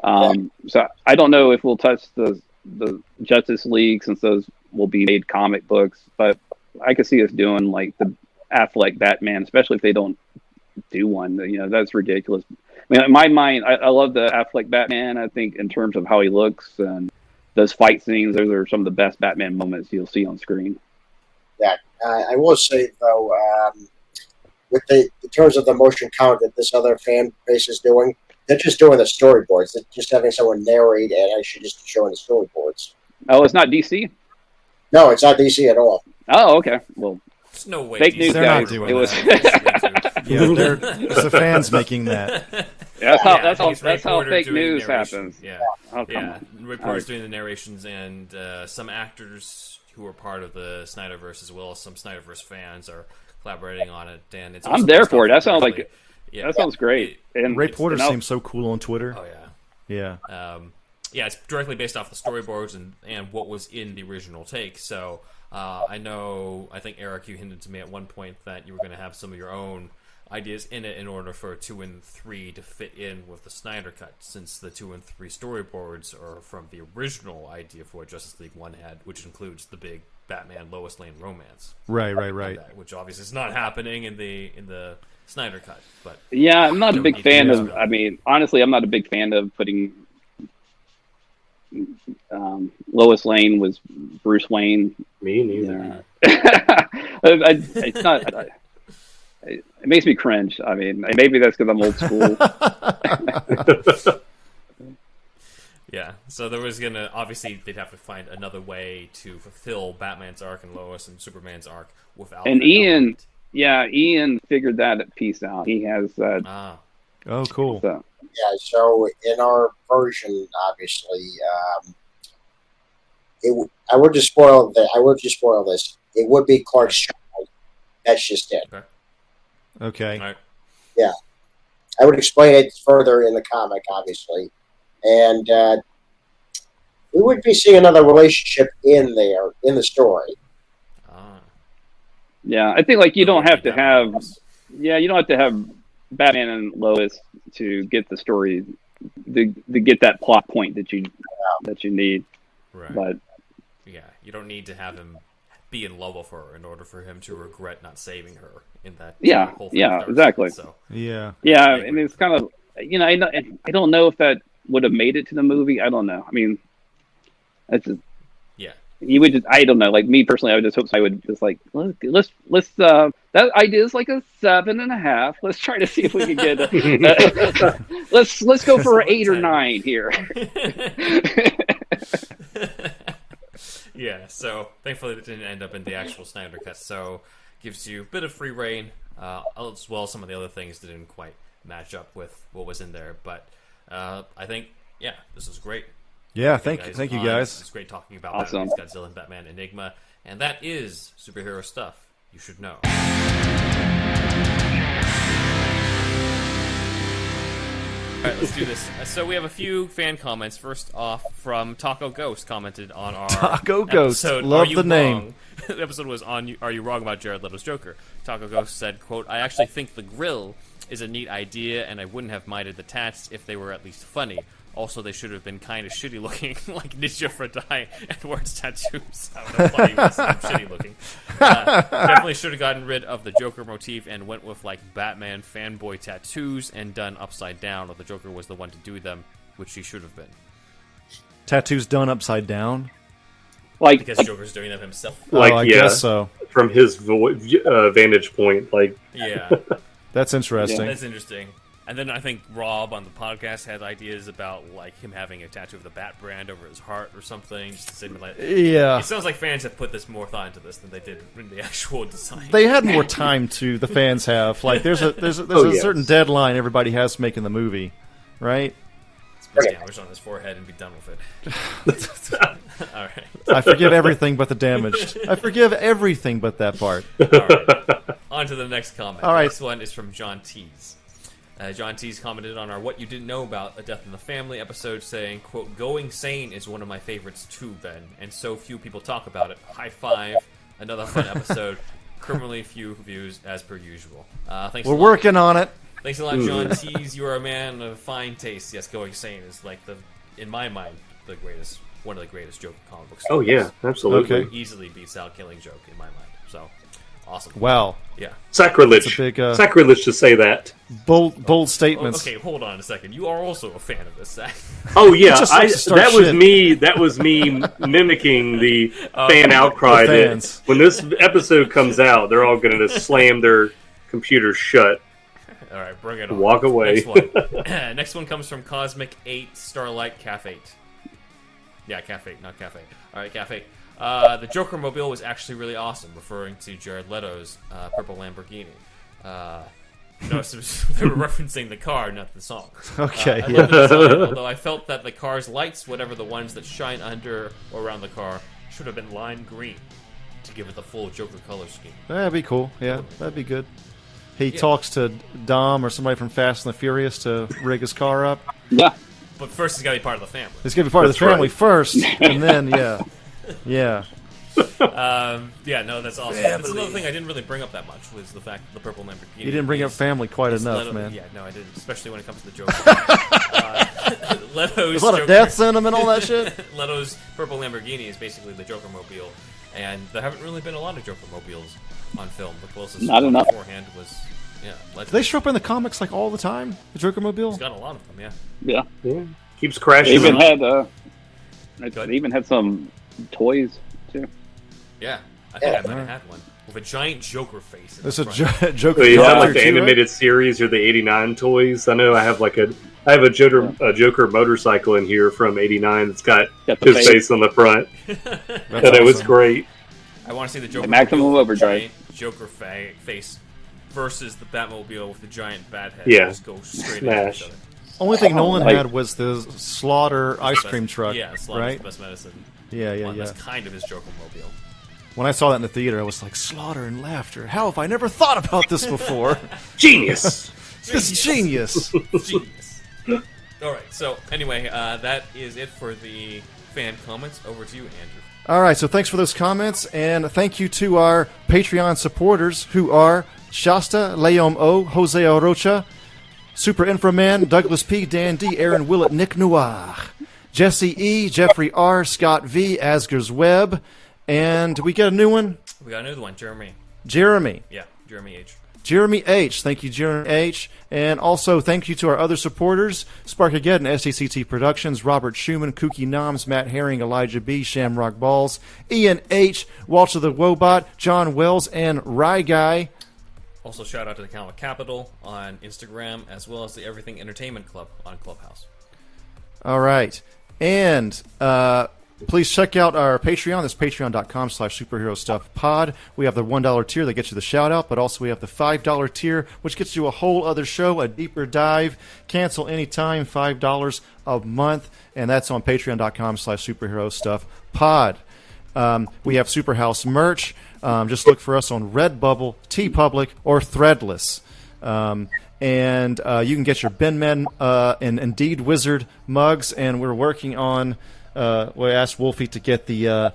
So I don't know if we'll touch the Justice League, since those will be made comic books, but I could see us doing like the Affleck Batman, especially if they don't do one. That's ridiculous. I mean, in my mind, I love the Affleck Batman. I think in terms of how he looks and those fight scenes, those are some of the best Batman moments you'll see on screen. Yeah, I will say though, with in terms of the motion count that this other fan base is doing, they're just doing the storyboards. They're just having someone narrate and actually just showing the storyboards. Oh, it's not DC? No, it's not DC at all. Oh, okay. Well, There's no way. fake news, They're guys. not doing It was. Yeah, it's the fans making that. That's I think how it's Reporter fake doing news narration. happens. Yeah, Oh, come yeah. on. Reporters doing the narrations, and some actors who are part of the Snyderverse, as well as some Snyderverse fans, are collaborating on it. And it's also I'm there based for it. off That sounds directly- like yeah, that sounds great. And Ray Porter and I'll- seems so cool on Twitter. Oh yeah. Yeah. Yeah, it's directly based off the storyboards and what was in the original take. So I think Eric, you hinted to me at one point that you were going to have some of your own ideas in it in order for 2 and 3 to fit in with the Snyder Cut, since the 2 and 3 storyboards are from the original idea for what Justice League 1 had, which includes the big Batman Lois Lane romance. Right. Which obviously is not happening in the Snyder Cut. But Yeah, I'm not a big fan of. Yeah. I mean, honestly, I'm not a big fan of putting Lois Lane was Bruce Wayne. Me neither. It's not. It makes me cringe. I mean, maybe that's because I'm old school. yeah, so there was gonna obviously they'd have to find another way to fulfill Batman's arc and Lois and Superman's arc without. And that Ian, element. yeah, Ian figured that piece out. He has that. Oh, cool. So, Yeah, so in our version, obviously, I would just spoil that. I would just spoil this. It would be Clark's child. That's just it. Okay. All right. Yeah, I would explain it further in the comic, obviously, and we would be seeing another relationship in the story. Yeah, I think like you don't have to have Batman and Lois to get the story to get that plot point that you need. Right. But yeah, you don't need to have him be in love with her in order for him to regret not saving her in that whole thing. Exactly. So Yeah. And it's kind of I don't know if that would have made it to the movie. I don't know. I mean, that's just, you would just, I don't know. Like me personally, I would just hope I would just like let's that idea is like a 7.5. Let's try to see if we can get let's go for 8 or 9 here. Yeah, so thankfully it didn't end up in the actual Snyder cut, so gives you a bit of free reign, as well as some of the other things that didn't quite match up with what was in there, but I think, this is great. Yeah, thank you guys. It's great talking about Awesome. Batman Meets Godzilla and Batman Enigma, and that is superhero stuff you should know. All right, let's do this. So we have a few fan comments. First off, from Taco Ghost commented on our Taco Ghost, episode, love Are You the name. Wrong? The episode was on Are You Wrong About Jared Leto's Joker? Taco Ghost said, quote, I actually think the grill is a neat idea, and I wouldn't have minded the tats if they were at least funny. Also, they should have been kind of shitty looking, like Ninja Fredai and Ward's tattoos. I don't know why he was shitty looking. Definitely should have gotten rid of the Joker motif and went with like Batman fanboy tattoos and done upside down, or the Joker was the one to do them, which he should have been. Tattoos done upside down? Because Joker's doing them himself. I guess so. From his vantage point, Yeah. That's interesting. That's interesting. And then I think Rob on the podcast had ideas about like him having a tattoo of the Bat brand over his heart or something. Just to simulate. Yeah. It sounds like fans have put this more thought into this than they did in the actual design. They had more time to. The fans have. Like, there's a certain deadline everybody has to make in the movie, right? Put damage on his forehead and be done with it. All right. I forgive everything but the damaged. I forgive everything but that part. All right. On to the next comment. All right. The next one is from John Tees. John Tees commented on our What You Didn't Know About A Death in the Family episode, saying, quote, Going Sane is one of my favorites too, Ben, and so few people talk about it. High five. Another fun episode. Criminally few views as per usual. Thanks. We're working on it. Thanks a lot, John Tees. You are a man of fine taste. Yes, Going Sane is like in my mind, one of the greatest Joker comic books. Oh yeah, absolutely. Okay. Easily beats out Killing Joke in my mind. So, awesome. Wow. Yeah. Sacrilege. It's a big, sacrilege to say that. Bold statements. Okay, hold on a second. You are also a fan of this, Zack. Oh yeah, Just likes to start that was shit. me. That was me mimicking the fan outcry. The That fans. when this episode comes out, they're all going to slam their computers shut. All right, bring it on. Walk away. Next one. Next one comes from Cosmic 8 Starlight Cafe. Yeah, Cafe, not Cafe. All right, Cafe. The Joker Mobile was actually really awesome, referring to Jared Leto's purple Lamborghini. Notice they were referencing the car, not the song. Okay, I love the design, although I felt that the car's lights, whatever the ones that shine under or around the car, should have been lime green to give it the full Joker color scheme. That'd be cool. Yeah, that'd be good. He talks to Dom or somebody from Fast and the Furious to rig his car up. Yeah. But first, he's got to be part of the family. He's gonna be part of the family first, and then yeah. Yeah, no, that's awesome. That's another thing I didn't really bring up that much was the fact that the purple Lamborghini. You didn't bring up family quite enough, Leto, man. Yeah, no, I didn't, especially when it comes to the Joker. Leto's There's a lot of Joker- deaths in them and all that shit. Leto's purple Lamborghini is basically the Joker mobile, and there haven't really been a lot of Joker mobiles on film. The closest Not one enough. beforehand was Do they show up in the comics like all the time? The Joker Mobile? He's got a lot of them, yeah. Yeah. Yeah, keeps They crashing. even them. had they even had some toys too. Yeah, I think I might have had one with a giant Joker face. In There's the a front. Joker. Wait, is that character like the too, right? animated series or the '89 toys? I know I have a Joker motorcycle in here from '89 that's got Got the his face. face on the front. That's And it was awesome. great. I want to see the Joker Maximum mobile with Overdrive. the giant Joker face versus the Batmobile with the giant bat head. Yeah. Just go straight Smash. into each other. Only thing Nolan Like- had was the Slaughter ice cream truck, Yeah, Slaughter's right? the best medicine. Yeah. That's kind of his Joker-mobile. When I saw that in the theater, I was like, slaughter and laughter. How have I never thought about this before? Genius. This is genius. Genius. All right. So anyway, that is it for the fan comments. Over to you, Andrew. All right, so thanks for those comments, and thank you to our Patreon supporters who are Shasta, Leom O, Jose Orocha, Super Inframan, Douglas P, Dan D, Aaron Willett, Nick Noir, Jesse E, Jeffrey R, Scott V, Asger's Web, and we get a new one? We got another one, Jeremy. Yeah, Jeremy H. Jeremy H. Thank you, Jeremy H. And also thank you to our other supporters, Sparkageddon, STCT Productions, Robert Schumann, Kooky Noms, Matt Herring, Elijah B., Shamrock Balls, Ian H., Walter the Wobot, John Wells, and Rye Guy. Also, shout out to the Comic Capital on Instagram, as well as the Everything Entertainment Club on Clubhouse. All right. And please check out our Patreon. That's patreon.com/superherostuffpod. We have the $1 tier that gets you the shout-out, but also we have the $5 tier, which gets you a whole other show, a deeper dive. Cancel anytime, $5 a month, and that's on patreon.com/superherostuffpod. We have Superhouse merch. Just look for us on Redbubble, TeePublic, or Threadless. And you can get your Ben Men and Indeed Wizard mugs, and we're working on... we asked Wolfie to get the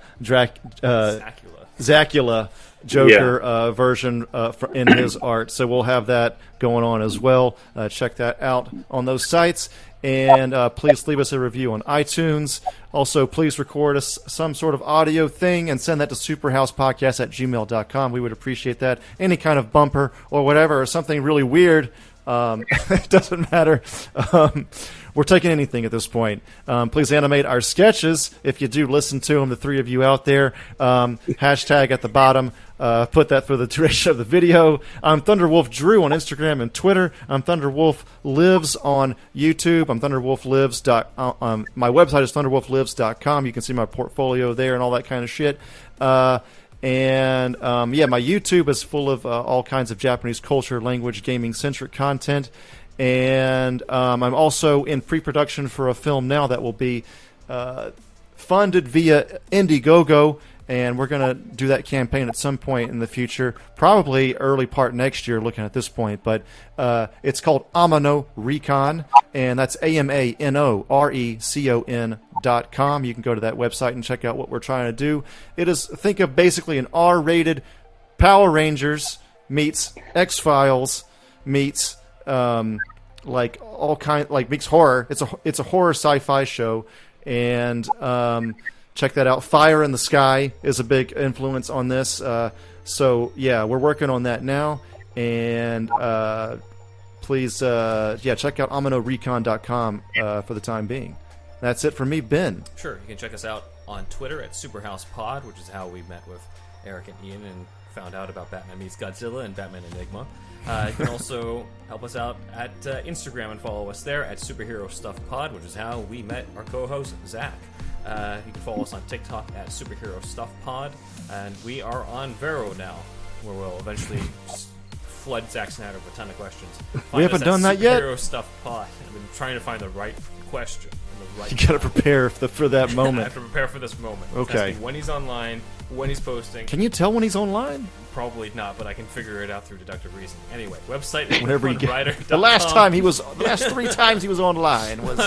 Zacula Joker version in his art, so we'll have that going on as well. Check that out on those sites, and please leave us a review on iTunes. Also, please record us some sort of audio thing and send that to superhousepodcast@gmail.com. We would appreciate that. Any kind of bumper or whatever, or something really weird. It doesn't matter. We're taking anything at this point. Please animate our sketches if you do listen to them, the three of you out there. Hashtag at the bottom. Put that for the duration of the video. I'm Thunderwolf Drew on Instagram and Twitter. I'm Thunderwolf Lives on YouTube. I'm Thunderwolf Lives. My website is thunderwolflives.com. You can see my portfolio there and all that kind of shit. My YouTube is full of all kinds of Japanese culture, language, gaming-centric content. And I'm also in pre-production for a film now that will be funded via Indiegogo, and we're going to do that campaign at some point in the future, probably early part next year, looking at this point. But it's called Amano Recon, and that's AMANORECON.com. You can go to that website and check out what we're trying to do. It is, think of basically an R-rated Power Rangers meets X-Files meets meets horror. It's a horror sci-fi show, and check that out. Fire in the Sky is a big influence on this. So yeah, we're working on that now, and please check out amanorecon.com for the time being. That's it for me, Ben. Sure, you can check us out on Twitter at SuperhousePod, which is how we met with Eric and Ian and found out about Batman Meets Godzilla and Batman Enigma. You can also help us out at Instagram and follow us there at Superhero Stuff Pod, which is how we met our co-host, Zack. You can follow us on TikTok at Superhero Stuff Pod, and we are on Vero now, where we'll eventually just flood Zack Snyder with a ton of questions. We haven't done that yet. Superhero Stuff Pod. I've been trying to find the right question. You gotta prepare for that moment. I have to prepare for this moment. Okay. When he's online, when he's posting. Can you tell when he's online? Probably not, but I can figure it out through deductive reasoning. Anyway, website is whenever you get. writer.com. The last 3 times he was online was.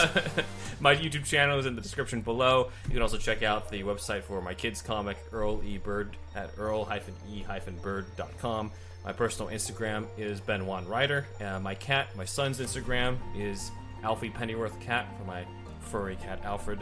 My YouTube channel is in the description below. You can also check out the website for my kids' comic, Earl E. Bird, at earl-e-bird.com. My personal Instagram is Ben1Writer. My son's Instagram is Alfie Pennyworth Cat for my furry cat Alfred.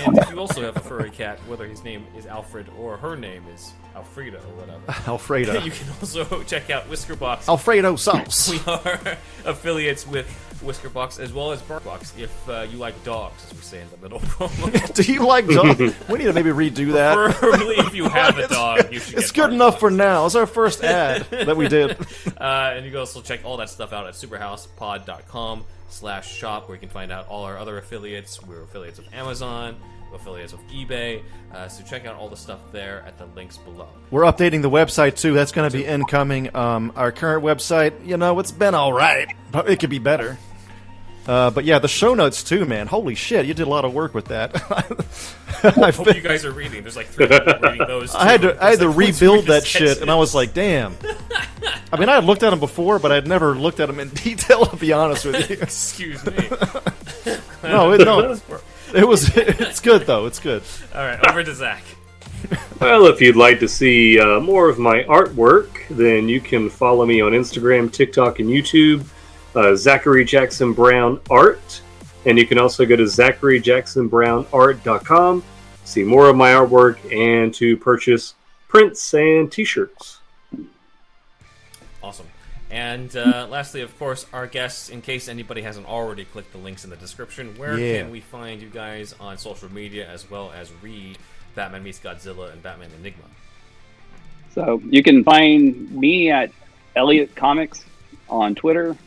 And if you also have a furry cat, whether his name is Alfred or her name is Alfreda or whatever, Alfreda, you can also check out Whiskerbox. Alfredo sauce. We are affiliates with Whiskerbox as well as BarkBox if you like dogs, as we say in the middle promo. Do you like dogs? We need to maybe redo that. Preferably if you have a dog, you should It's get good enough for now. It's our first ad that we did. And you can also check all that stuff out at superhousepod.com/shop, where you can find out all our other affiliates. We're affiliates with Amazon, we're affiliates with eBay, so check out all the stuff there at the links below. We're updating the website too. That's going to be incoming. Our current website, it's been all right, but it could be better. But yeah, the show notes too, man. Holy shit, you did a lot of work with that. I hope you guys are reading. There's like 3 people reading those. I had to like, rebuild that shit, and I was like, damn. I mean, I had looked at them before, but I'd never looked at them in detail. To be honest with you. Excuse me. It's good though. It's good. All right, over to Zach. Well, if you'd like to see more of my artwork, then you can follow me on Instagram, TikTok, and YouTube, Zachary Jackson Brown Art. And you can also go to ZacharyJacksonBrownArt.com, see more of my artwork, and to purchase prints and t-shirts. Awesome. And lastly, of course, our guests, in case anybody hasn't already clicked the links in the description, where can we find you guys on social media as well as read Batman Meets Godzilla and Batman Enigma? So you can find me at Elliot Comics on Twitter.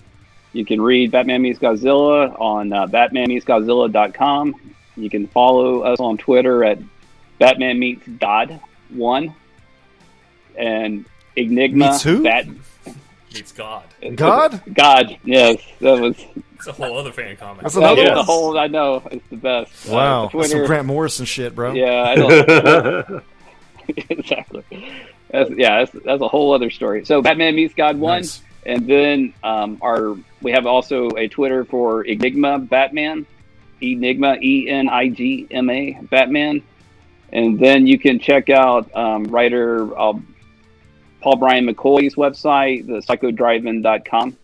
You can read Batman Meets Godzilla on BatmanMeetsGodzilla.com. You can follow us on Twitter at Batman Meets God1. And Enigma. Meets who? Meets God. God? God, yes. It's a whole other fan comic. That's another the whole, I know. It's the best. Wow. Twitter, That's some Grant Morrison shit, bro. Yeah, I know. Exactly. That's a whole other story. So Batman Meets God 1. Nice. And then we have also a Twitter for Enigma Batman, Enigma, Enigma Batman. And then you can check out writer Paul Brian McCoy's website, the psychodrivein.com.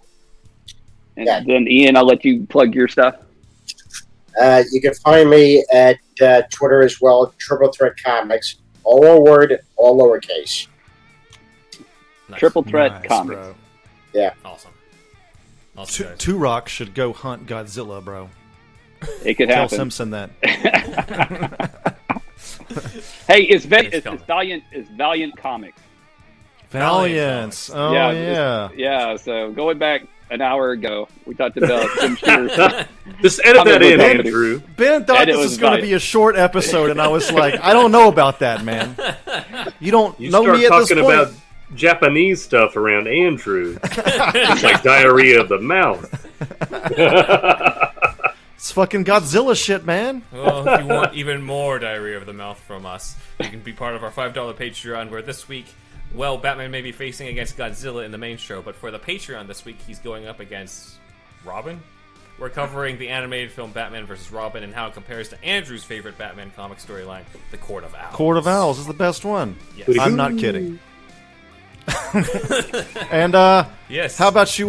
And then Ian, I'll let you plug your stuff. You can find me at Twitter as well, Triple Threat Comics, all one word, all lowercase. Nice. Triple Threat Comics. Bro. Yeah. Awesome. Two Rock should go hunt Godzilla, bro. It could Tell happen. Simpson that. Hey, it's Valiant Comics. Valiant. Oh, yeah. Yeah, so going back an hour ago, we talked about Jim Shearer's. Just edit that in, Andrew. Ben thought Edit this was was going to Valiant. be a short episode, and I was like, I don't know about that, man. You don't You know start me at this talking point. about Japanese stuff around Andrew. It's like diarrhea of the mouth. It's fucking Godzilla shit, man. Well, if you want even more diarrhea of the mouth from us, you can be part of our $5 Patreon, where this week, well, Batman may be facing against Godzilla in the main show, but for the Patreon this week, he's going up against Robin. We're covering the animated film Batman vs. Robin and how it compares to Andrew's favorite Batman comic storyline, The Court of Owls. Court of Owls is the best one. Yes. I'm not kidding. And Yes. how about you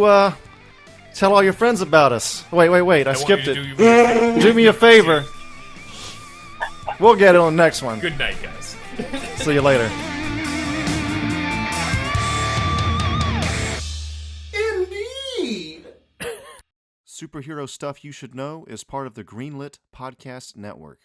tell all your friends about us? Wait, I skipped want it. you to Do me a favor. We'll get it on the next one. Good night, guys. See you later. Indeed. Superhero Stuff You Should Know is part of the Greenlit Podcast Network.